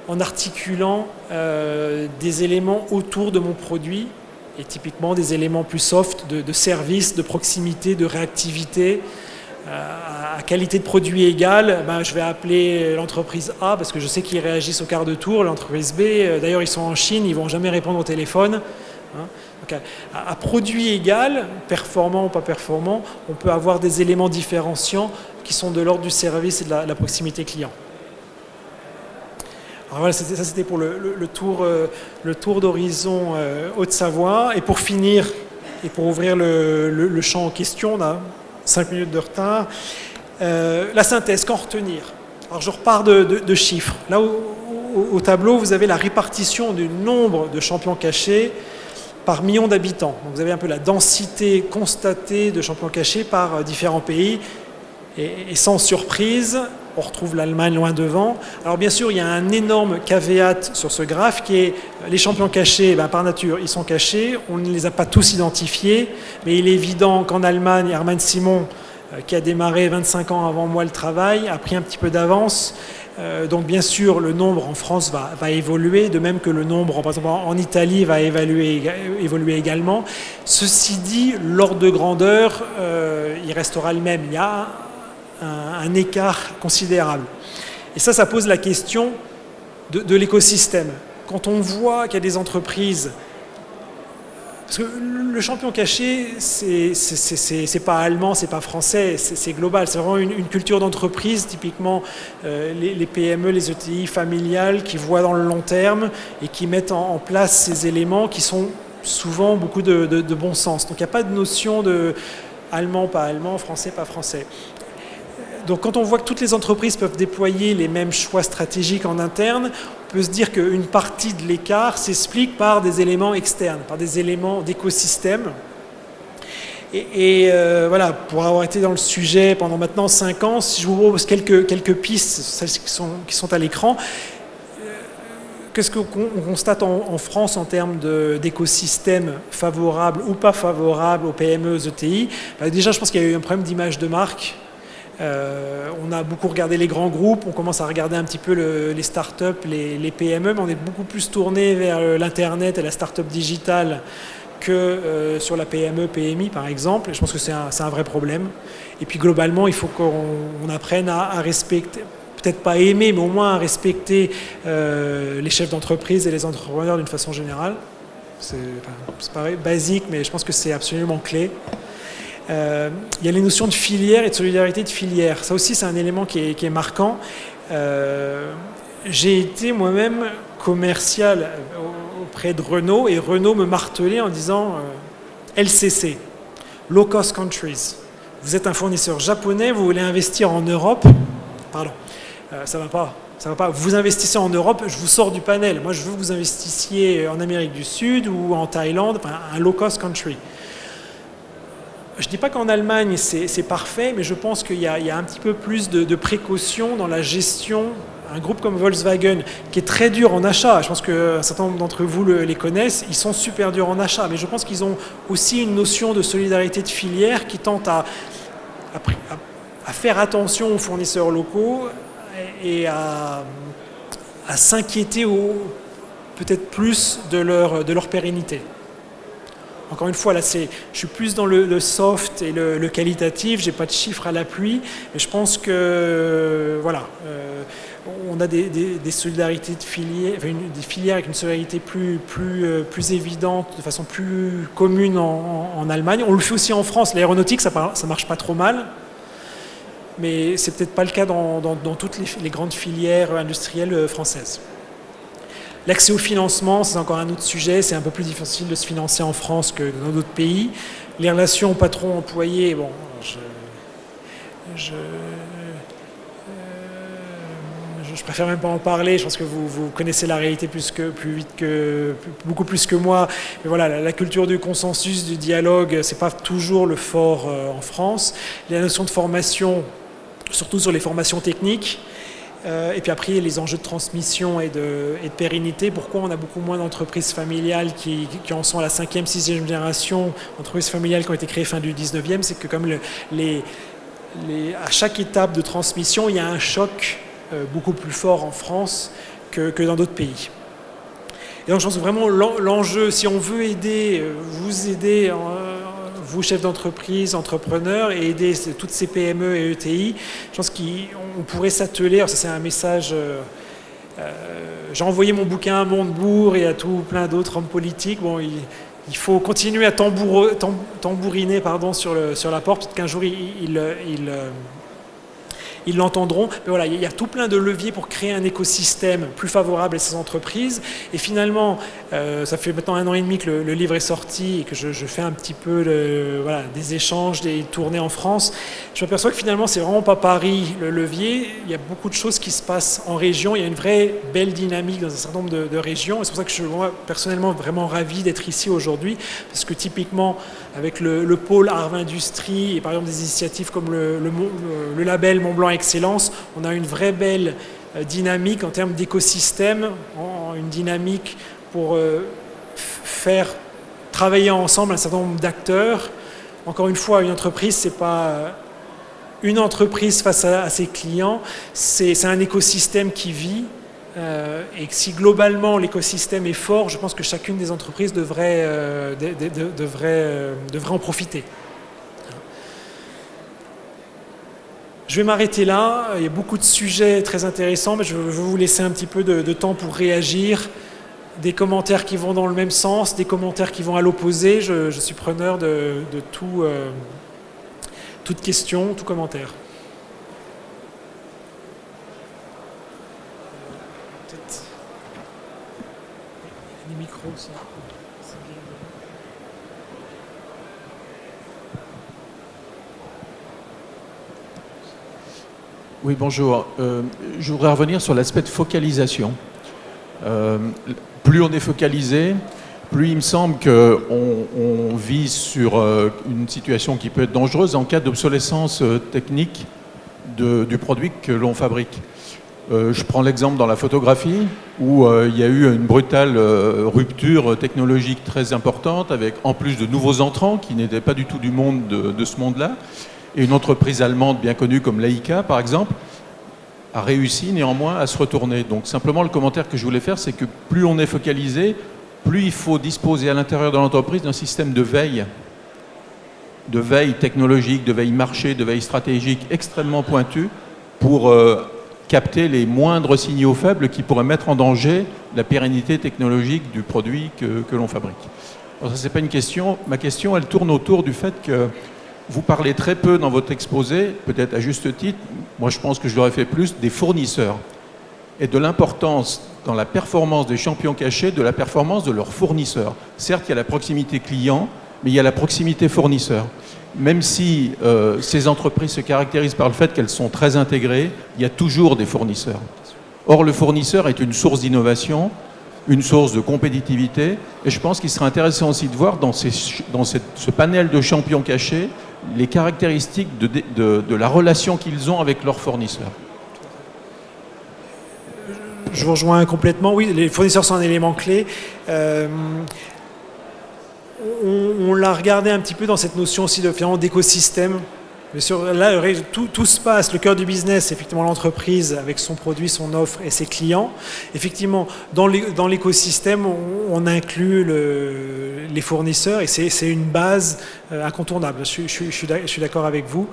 en articulant des éléments autour de mon produit et typiquement des éléments plus soft de service, de proximité, de réactivité. À qualité de produit égale, je vais appeler l'entreprise A parce que je sais qu'ils réagissent au quart de tour, l'entreprise B, d'ailleurs ils sont en Chine, ils ne vont jamais répondre au téléphone. Donc à produit égal, performant ou pas performant, on peut avoir des éléments différenciants qui sont de l'ordre du service et de la proximité client. Alors voilà, ça c'était pour le tour d'horizon Haute-Savoie. Et pour finir, et pour ouvrir le champ en question, on a 5 minutes de retard, la synthèse, qu'en retenir? Alors je repars de chiffres. Là au tableau, vous avez la répartition du nombre de champions cachés par million d'habitants. Donc vous avez un peu la densité constatée de champions cachés par différents pays. Et sans surprise, on retrouve l'Allemagne loin devant. Alors bien sûr, il y a un énorme caveat sur ce graphe qui est les champions cachés, par nature, ils sont cachés. On ne les a pas tous identifiés, mais il est évident qu'en Allemagne, Hermann Simon, qui a démarré 25 ans avant moi le travail, a pris un petit peu d'avance. Donc bien sûr, le nombre en France va évoluer, de même que le nombre, par exemple, en Italie va évoluer également. Ceci dit, l'ordre de grandeur, il restera le même. Il y a un écart considérable. Et ça pose la question de l'écosystème. Quand on voit qu'il y a des entreprises... Parce que le champion caché, c'est pas allemand, c'est pas français, c'est global. C'est vraiment une culture d'entreprise, typiquement les PME, les ETI familiales qui voient dans le long terme et qui mettent en place ces éléments qui sont souvent beaucoup de bon sens. Donc il n'y a pas de notion de allemand, pas allemand, français, pas français. Donc quand on voit que toutes les entreprises peuvent déployer les mêmes choix stratégiques en interne, on peut se dire qu'une partie de l'écart s'explique par des éléments externes, par des éléments d'écosystème. Et voilà, pour avoir été dans le sujet pendant maintenant 5 ans, si je vous propose quelques pistes, celles qui sont à l'écran, qu'est-ce qu'on constate en France en termes d'écosystème favorable ou pas favorable aux PME, aux ETI? Déjà, je pense qu'il y a eu un problème d'image de marque. On a beaucoup regardé les grands groupes, on commence à regarder un petit peu les startups, les PME, mais on est beaucoup plus tourné vers l'Internet et la startup digitale que sur la PME, PMI par exemple. Et je pense que c'est un vrai problème. Et puis globalement, il faut qu'on apprenne à respecter, peut-être pas aimer, mais au moins à respecter les chefs d'entreprise et les entrepreneurs d'une façon générale. C'est pareil, basique, mais je pense que c'est absolument clé. Il y a les notions de filière et de solidarité de filière. Ça aussi, c'est un élément qui est marquant. J'ai été moi-même commercial auprès de Renault et Renault me martelait en disant LCC, Low Cost Countries. Vous êtes un fournisseur japonais, vous voulez investir en Europe. Pardon, ça va pas. Ça va pas. Vous investissez en Europe, je vous sors du panel. Moi, je veux que vous investissiez en Amérique du Sud ou en Thaïlande, enfin, un Low Cost Country. Je ne dis pas qu'en Allemagne c'est parfait, mais je pense qu'il y a un petit peu plus de précaution dans la gestion. Un groupe comme Volkswagen, qui est très dur en achat, je pense qu'un certain nombre d'entre vous les connaissent, ils sont super durs en achat, mais je pense qu'ils ont aussi une notion de solidarité de filière qui tente à faire attention aux fournisseurs locaux et à s'inquiéter peut-être plus de leur pérennité. Encore une fois, là, je suis plus dans le soft et le qualitatif. Je n'ai pas de chiffres à l'appui, mais je pense que voilà, on a des solidarités de filières, des filières avec une solidarité plus évidente, de façon plus commune en Allemagne. On le fait aussi en France. L'aéronautique, ça marche pas trop mal, mais c'est peut-être pas le cas dans toutes les grandes filières industrielles françaises. L'accès au financement, c'est encore un autre sujet. C'est un peu plus difficile de se financer en France que dans d'autres pays. Les relations patron-employé, bon, je préfère même pas en parler. Je pense que vous connaissez la réalité beaucoup plus que moi. Mais voilà, la culture du consensus, du dialogue, c'est pas toujours le fort en France. La notion de formation, surtout sur les formations techniques. Et puis après, les enjeux de transmission et de pérennité. Pourquoi on a beaucoup moins d'entreprises familiales qui en sont à la 5e, 6e génération, entreprises familiales qui ont été créées fin du 19e, c'est que comme à chaque étape de transmission, il y a un choc beaucoup plus fort en France que dans d'autres pays. Et donc je pense que vraiment l'enjeu, si on veut vous aider, vous chefs d'entreprise, entrepreneurs, et aider toutes ces PME et ETI, je pense qu'on pourrait s'atteler, alors ça c'est un message, j'ai envoyé mon bouquin à Montebourg et à plein d'autres hommes politiques, bon, il faut continuer à tambouriner sur la porte, peut-être qu'un jour ils l'entendront. Mais voilà, il y a tout plein de leviers pour créer un écosystème plus favorable à ces entreprises. Et finalement, ça fait maintenant 1 an et demi que le livre est sorti et que je fais un petit peu des échanges, des tournées en France. Je m'aperçois que finalement, c'est vraiment pas Paris le levier. Il y a beaucoup de choses qui se passent en région. Il y a une vraie belle dynamique dans un certain nombre de régions. Et c'est pour ça que je suis personnellement vraiment ravi d'être ici aujourd'hui. Parce que typiquement, avec le pôle Arve Industrie et par exemple des initiatives comme le label Mont Blanc Excellence, on a une vraie belle dynamique en termes d'écosystème, une dynamique pour faire travailler ensemble un certain nombre d'acteurs. Encore une fois, une entreprise, c'est pas une entreprise face à ses clients, c'est un écosystème qui vit. Et que si globalement l'écosystème est fort, je pense que chacune des entreprises devrait en profiter. Je vais m'arrêter là, il y a beaucoup de sujets très intéressants, mais je veux vous laisser un petit peu de temps pour réagir. Des commentaires qui vont dans le même sens, des commentaires qui vont à l'opposé. Je suis preneur de toute question, tout commentaire. Peut-être les micros, ça. Oui, bonjour. Je voudrais revenir sur l'aspect de focalisation. Plus on est focalisé, plus il me semble qu'on vise sur une situation qui peut être dangereuse en cas d'obsolescence technique du produit que l'on fabrique. Je prends l'exemple dans la photographie où il y a eu une brutale rupture technologique très importante avec en plus de nouveaux entrants qui n'étaient pas du tout du monde de ce monde-là. Et une entreprise allemande bien connue comme Leica, par exemple, a réussi néanmoins à se retourner. Donc simplement le commentaire que je voulais faire, c'est que plus on est focalisé, plus il faut disposer à l'intérieur de l'entreprise d'un système de veille technologique, de veille marché, de veille stratégique extrêmement pointu pour capter les moindres signaux faibles qui pourraient mettre en danger la pérennité technologique du produit que l'on fabrique. Alors ça, c'est pas une question. Ma question, elle tourne autour du fait que vous parlez très peu dans votre exposé, peut-être à juste titre, moi je pense que je l'aurais fait plus, des fournisseurs et de l'importance dans la performance des champions cachés, de la performance de leurs fournisseurs. Certes, il y a la proximité client, mais il y a la proximité fournisseur. Même si ces entreprises se caractérisent par le fait qu'elles sont très intégrées, il y a toujours des fournisseurs. Or, le fournisseur est une source d'innovation, une source de compétitivité, et je pense qu'il serait intéressant aussi de voir dans ce panel de champions cachés les caractéristiques de la relation qu'ils ont avec leurs fournisseurs. Je vous rejoins complètement. Oui, les fournisseurs sont un élément clé. On l'a regardé un petit peu dans cette notion aussi d'écosystème. Bien sûr, là, tout se passe. Le cœur du business, c'est effectivement l'entreprise avec son produit, son offre et ses clients. Effectivement, dans l'écosystème, on inclut les fournisseurs et c'est une base incontournable. Je suis d'accord avec vous.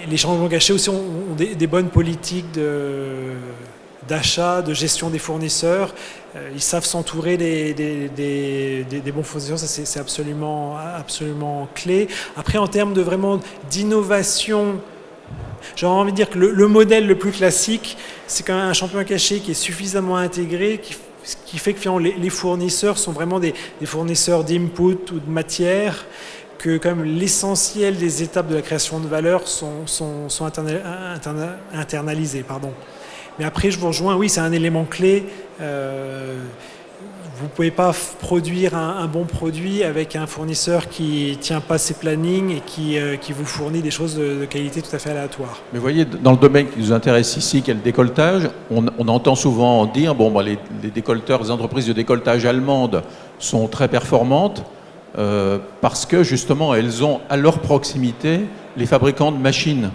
Les champions cachés aussi ont des bonnes politiques d'achat, de gestion des fournisseurs. Ils savent s'entourer des bons fournisseurs, ça c'est absolument clé. Après, en termes d'innovation, j'ai envie de dire que le modèle le plus classique, c'est quand même un champion caché qui est suffisamment intégré, qui fait que finalement les fournisseurs sont vraiment des fournisseurs d'input ou de matière, que quand même l'essentiel des étapes de la création de valeur sont internalisées. Mais après, je vous rejoins, oui, c'est un élément clé. Vous ne pouvez pas produire un bon produit avec un fournisseur qui ne tient pas ses plannings et qui vous fournit des choses de qualité tout à fait aléatoire. Mais vous voyez, dans le domaine qui nous intéresse ici, qui est le décolletage, on entend souvent dire les décolleteurs, les entreprises de décolletage allemandes sont très performantes parce que justement, elles ont à leur proximité les fabricants de machines.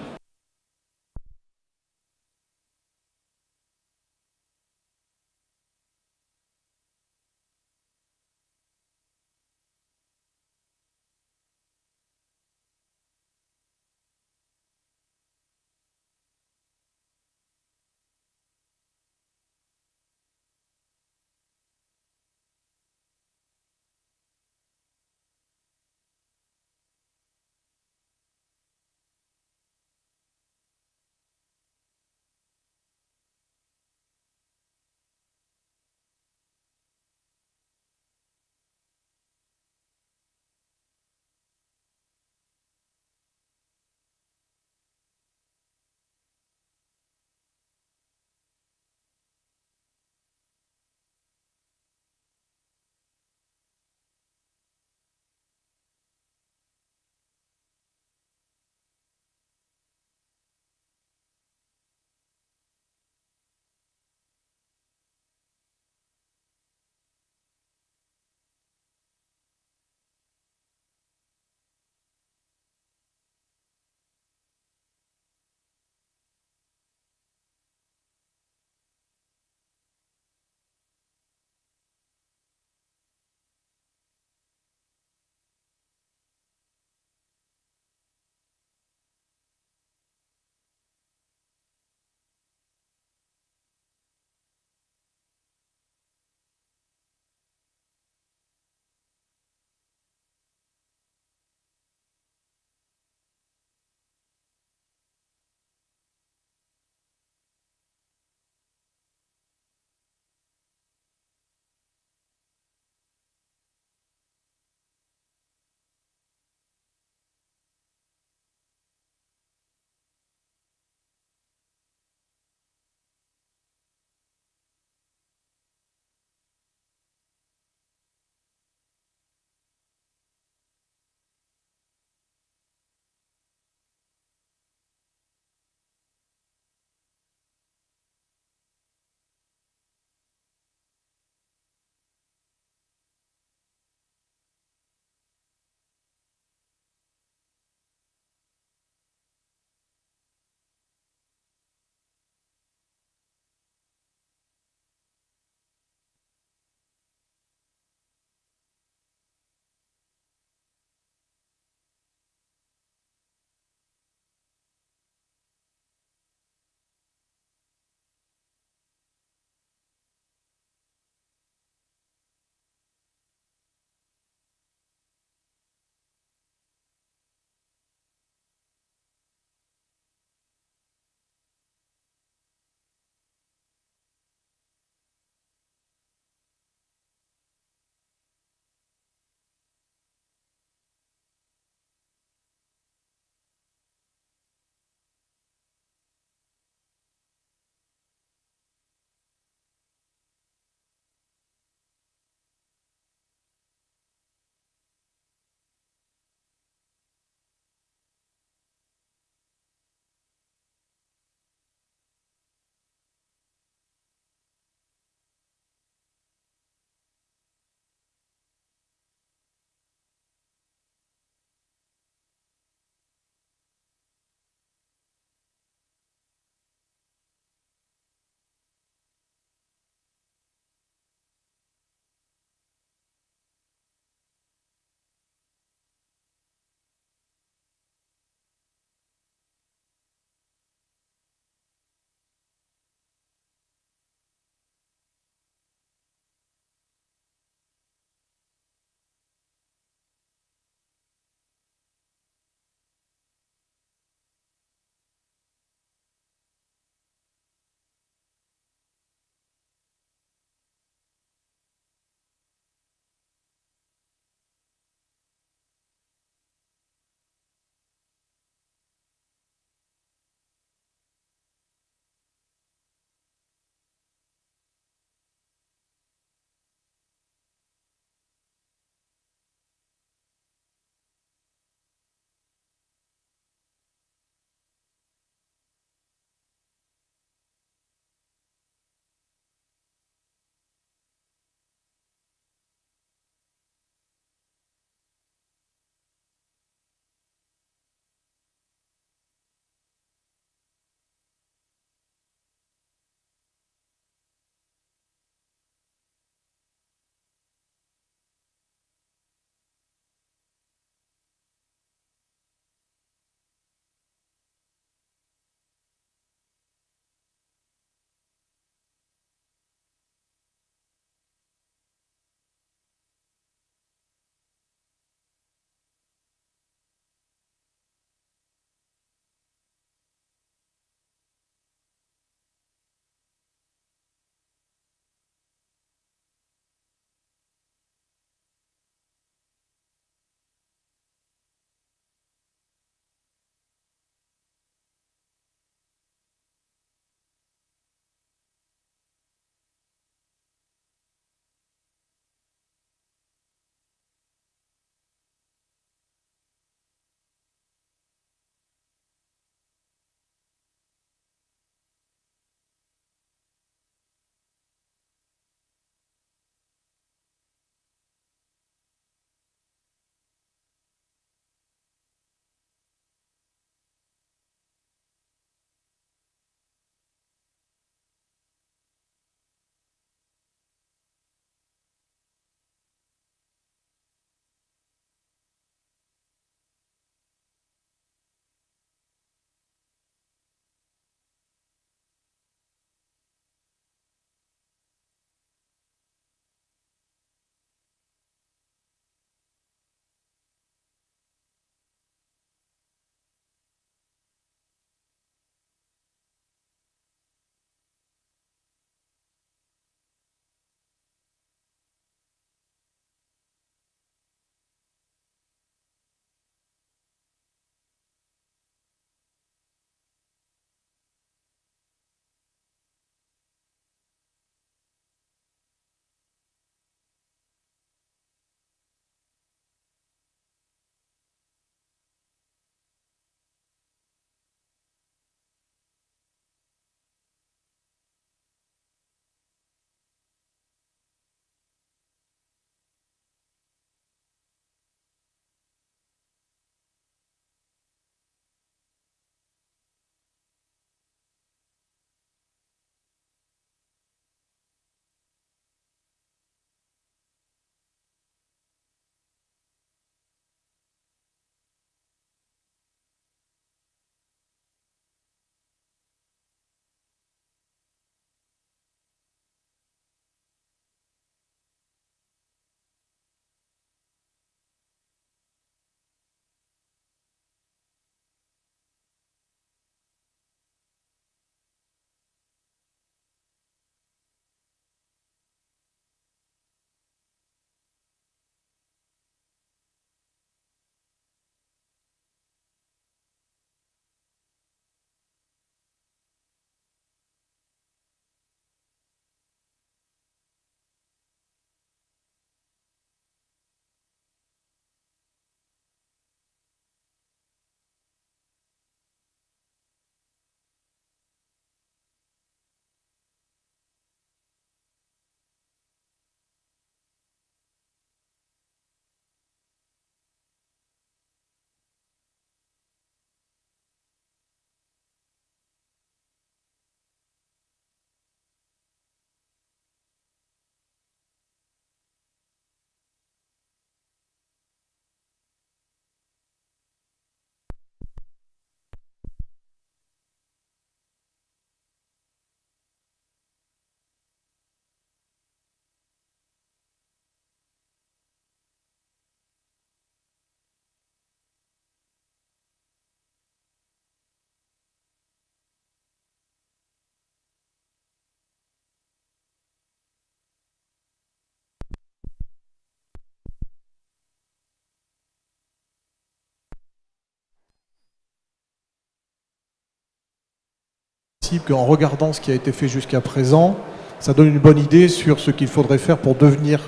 principe qu'en regardant ce qui a été fait jusqu'à présent, ça donne une bonne idée sur ce qu'il faudrait faire pour devenir...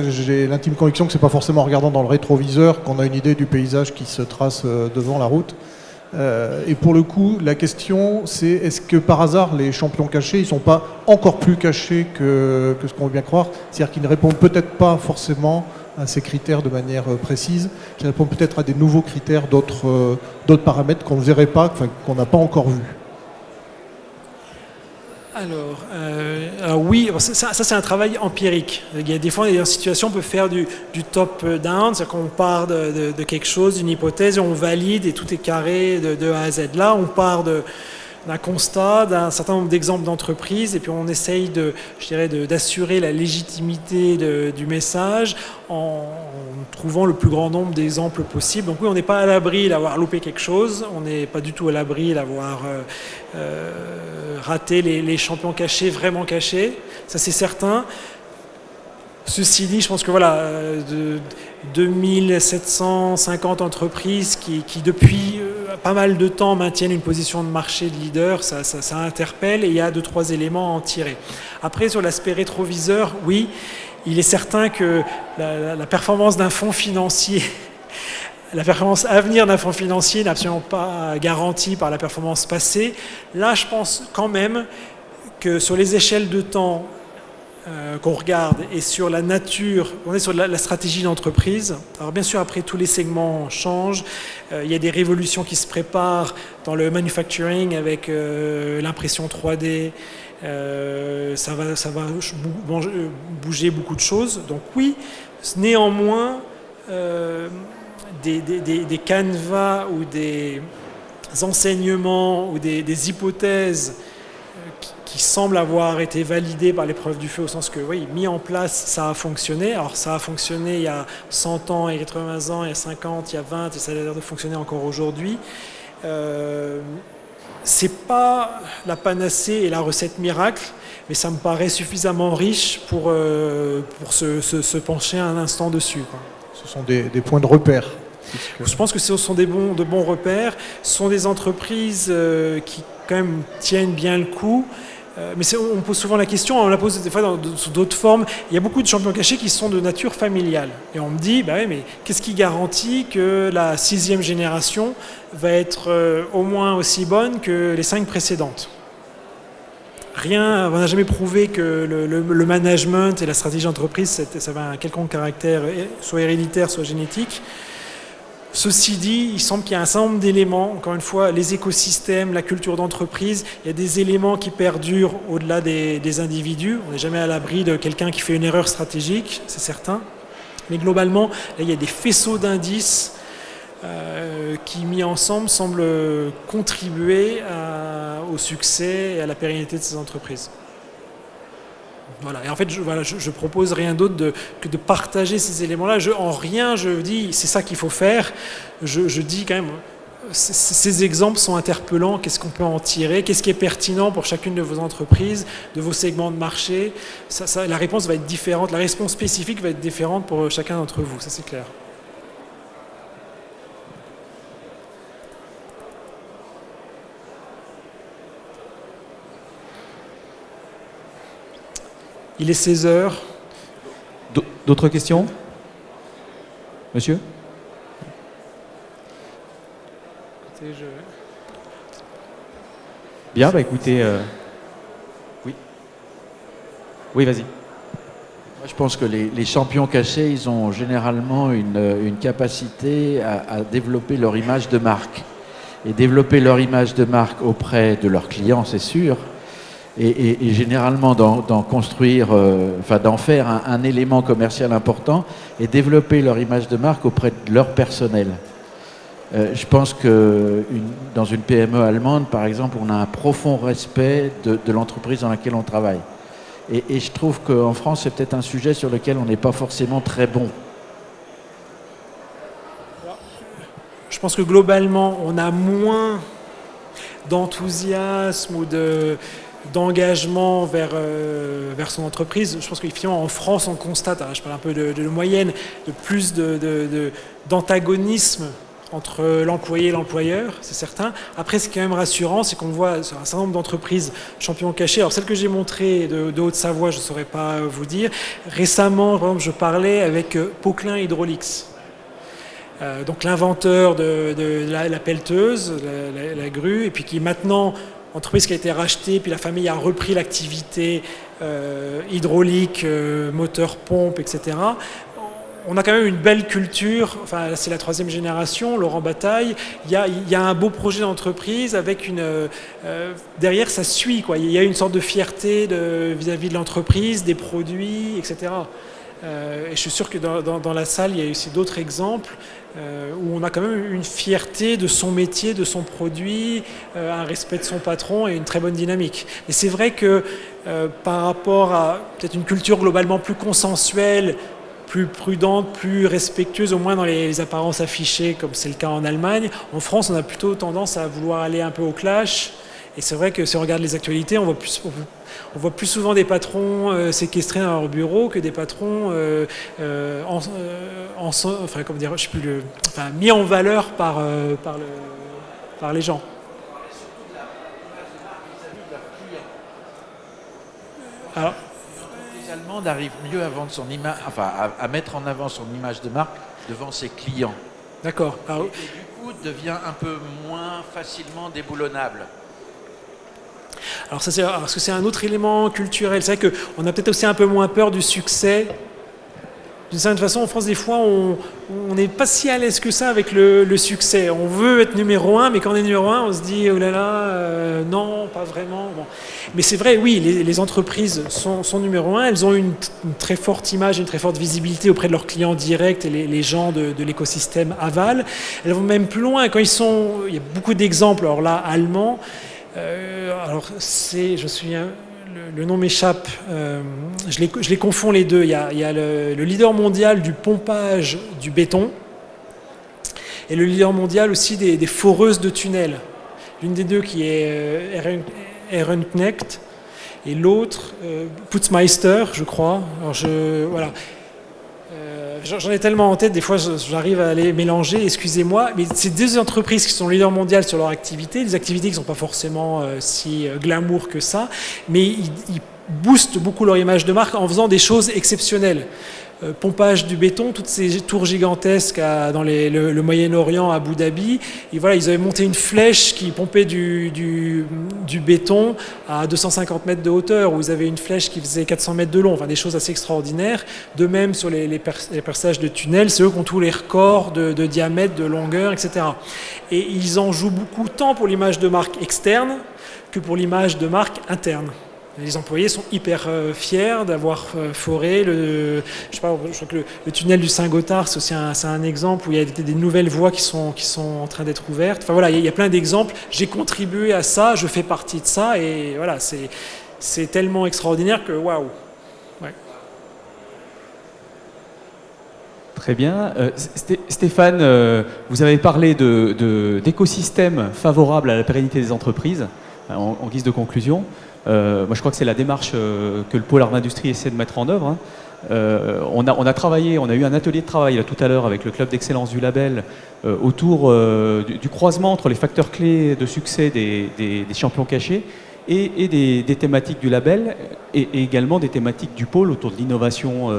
j'ai l'intime conviction que ce n'est pas forcément en regardant dans le rétroviseur qu'on a une idée du paysage qui se trace devant la route. Et pour le coup, la question, c'est est-ce que par hasard, les champions cachés, ils ne sont pas encore plus cachés que ce qu'on veut bien croire? C'est-à-dire qu'ils ne répondent peut-être pas forcément à ces critères de manière précise, qu'ils répondent peut-être à des nouveaux critères, d'autres paramètres qu'on ne verrait pas, qu'on n'a pas encore vus. Alors oui, ça c'est un travail empirique. Il y a des fois, dans une situation, on peut faire du top-down, c'est-à-dire qu'on part de quelque chose, d'une hypothèse, et on valide et tout est carré de A à Z. Là, on part d'un constat, d'un certain nombre d'exemples d'entreprises, et puis on essaye d'assurer la légitimité du message en trouvant le plus grand nombre d'exemples possibles. Donc oui, on n'est pas à l'abri d'avoir loupé quelque chose, on n'est pas du tout à l'abri d'avoir raté les champions cachés, vraiment cachés, ça c'est certain. Ceci dit, je pense que voilà, de 2750 entreprises qui depuis pas mal de temps maintiennent une position de marché de leader, ça interpelle et il y a 2-3 éléments à en tirer. Après, sur l'aspect rétroviseur, oui, il est certain que la performance d'un fonds financier, la performance à venir d'un fonds financier n'est absolument pas garantie par la performance passée. Là, je pense quand même que sur les échelles de temps qu'on regarde et sur la nature, on est sur la stratégie d'entreprise. Alors bien sûr, après tous les segments changent, il y a des révolutions qui se préparent dans le manufacturing avec l'impression 3D, ça va bouger beaucoup de choses. Donc oui, néanmoins, des canevas ou des enseignements ou des hypothèses qui semble avoir été validé par l'épreuve du feu, au sens que, oui, mis en place, ça a fonctionné. Alors, ça a fonctionné il y a 100 ans, il y a 80 ans, il y a 50, il y a 20, et ça a l'air de fonctionner encore aujourd'hui. C'est pas la panacée et la recette miracle, mais ça me paraît suffisamment riche pour se pencher un instant dessus, quoi. Ce sont des points de repère. Je pense que ce sont de bons repères. Ce sont des entreprises qui, quand même, tiennent bien le coup. Mais on pose souvent la question, on la pose des fois sous d'autres formes. Il y a beaucoup de champions cachés qui sont de nature familiale. Et on me dit, bah oui, mais qu'est-ce qui garantit que la 6e génération va être au moins aussi bonne que les 5 précédentes? Rien, on n'a jamais prouvé que le management et la stratégie d'entreprise, ça avait un quelconque caractère, soit héréditaire, soit génétique. Ceci dit, il semble qu'il y a un certain nombre d'éléments, encore une fois, les écosystèmes, la culture d'entreprise, il y a des éléments qui perdurent au-delà des individus. On n'est jamais à l'abri de quelqu'un qui fait une erreur stratégique, c'est certain. Mais globalement, là, il y a des faisceaux d'indices qui, mis ensemble, semblent contribuer au succès et à la pérennité de ces entreprises. Voilà. Et en fait, je propose rien d'autre que de partager ces éléments-là. En rien, je dis, c'est ça qu'il faut faire. Je dis quand même, ces exemples sont interpellants. Qu'est-ce qu'on peut en tirer? Qu'est-ce qui est pertinent pour chacune de vos entreprises, de vos segments de marché? La réponse va être différente. La réponse spécifique va être différente pour chacun d'entre vous. Ça, c'est clair. Il est 16 heures. D'autres questions? Monsieur? Bien, bah écoutez... Oui. Oui, vas-y. Moi, je pense que les champions cachés, ils ont généralement une capacité à développer leur image de marque. Et développer leur image de marque auprès de leurs clients, c'est sûr. Et généralement d'en construire, d'en faire un élément commercial important et développer leur image de marque auprès de leur personnel. Je pense que dans une PME allemande, par exemple, on a un profond respect de l'entreprise dans laquelle on travaille. Et je trouve qu'en France, c'est peut-être un sujet sur lequel on n'est pas forcément très bon. Je pense que globalement, on a moins d'enthousiasme ou d'engagement vers son entreprise. Je pense qu'effectivement en France on constate, je parle un peu de moyenne, de plus d'antagonisme entre l'employé et l'employeur, c'est certain. Après, ce qui est quand même rassurant, c'est qu'on voit sur un certain nombre d'entreprises champions cachés. Alors, celle que j'ai montrée de Haute-Savoie, je ne saurais pas vous dire. Récemment, par exemple, je parlais avec Poquelin Hydraulics. Donc l'inventeur de la pelleteuse, la grue, et puis qui est maintenant entreprise qui a été rachetée, puis la famille a repris l'activité hydraulique, moteur, pompe, etc. On a quand même une belle culture, enfin c'est la 3e génération, Laurent Bataille, il y a un beau projet d'entreprise avec derrière ça suit, quoi. Il y a une sorte de fierté vis-à-vis de l'entreprise, des produits, etc. Et je suis sûr que dans la salle, il y a aussi d'autres exemples où on a quand même une fierté de son métier, de son produit, un respect de son patron et une très bonne dynamique. Mais c'est vrai que par rapport à peut-être une culture globalement plus consensuelle, plus prudente, plus respectueuse, au moins dans les apparences affichées, comme c'est le cas en Allemagne, en France, on a plutôt tendance à vouloir aller un peu au clash. Et c'est vrai que si on regarde les actualités, on voit plus souvent des patrons séquestrés dans leur bureau que des patrons mis en valeur par les gens. Alors, Les Allemandes arrivent mieux à vendre son image, à mettre en avant son image de marque devant ses clients. D'accord. Et du coup, devient un peu moins facilement déboulonnable. Alors ça, parce que c'est un autre élément culturel. C'est vrai qu'on a peut-être aussi un peu moins peur du succès. D'une certaine façon, en France, des fois, on n'est pas si à l'aise que ça avec le succès. On veut être numéro 1, mais quand on est numéro 1, on se dit, oh là là, non, pas vraiment. Bon. Mais c'est vrai, oui, les entreprises sont numéro 1. Elles ont une très forte image, une très forte visibilité auprès de leurs clients directs et les gens de l'écosystème aval. Elles vont même plus loin. Il y a beaucoup d'exemples, alors là, allemands. Le nom m'échappe, je les confonds les deux. Il y a le leader mondial du pompage du béton et le leader mondial aussi des foreuses de tunnels. L'une des deux qui est Ehrenknecht et l'autre Putzmeister, je crois. Alors voilà. J'en ai tellement en tête, des fois j'arrive à les mélanger, excusez-moi, mais c'est deux entreprises qui sont leaders mondiales sur leur activité, des activités qui ne sont pas forcément si glamour que ça, mais ils boostent beaucoup leur image de marque en faisant des choses exceptionnelles. Pompage du béton, toutes ces tours gigantesques dans le Moyen-Orient, à Abu Dhabi. Et voilà, ils avaient monté une flèche qui pompait du béton à 250 mètres de hauteur, où ils avaient une flèche qui faisait 400 mètres de long, enfin des choses assez extraordinaires. De même, sur les perçages de tunnels, c'est eux qui ont tous les records de diamètre, de longueur, etc. Et ils en jouent beaucoup tant pour l'image de marque externe que pour l'image de marque interne. Les employés sont hyper fiers d'avoir foré je crois que le tunnel du Saint-Gothard, c'est aussi un exemple où il y a des nouvelles voies qui sont en train d'être ouvertes. Enfin voilà, il y a plein d'exemples. J'ai contribué à ça, je fais partie de ça, et voilà, c'est tellement extraordinaire que waouh. Ouais. Très bien. Stéphane, vous avez parlé d'écosystèmes favorables à la pérennité des entreprises en guise de conclusion. Moi, je crois que c'est la démarche que le pôle art d'industrie essaie de mettre en œuvre. On a travaillé, on a eu un atelier de travail là, tout à l'heure avec le club d'excellence du label autour du croisement entre les facteurs clés de succès des champions cachés et des thématiques du label et également des thématiques du pôle autour de l'innovation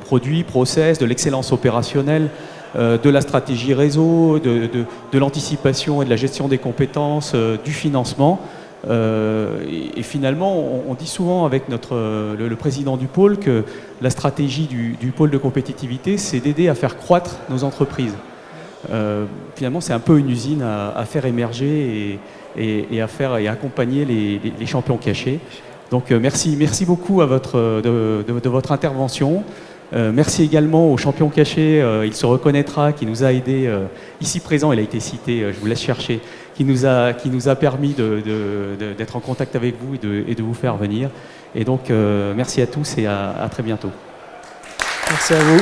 produit, process, de l'excellence opérationnelle, de la stratégie réseau, de l'anticipation et de la gestion des compétences, du financement. Et finalement, on dit souvent avec le président du pôle que la stratégie du pôle de compétitivité, c'est d'aider à faire croître nos entreprises. Finalement, c'est un peu une usine à faire émerger et à accompagner les champions cachés. Donc merci beaucoup de votre intervention. Merci également au champion caché, il se reconnaîtra, qui nous a aidés, ici présent, il a été cité, je vous laisse chercher, qui nous a permis d'être en contact avec vous et de vous faire venir. Et donc merci à tous et à très bientôt. Merci à vous.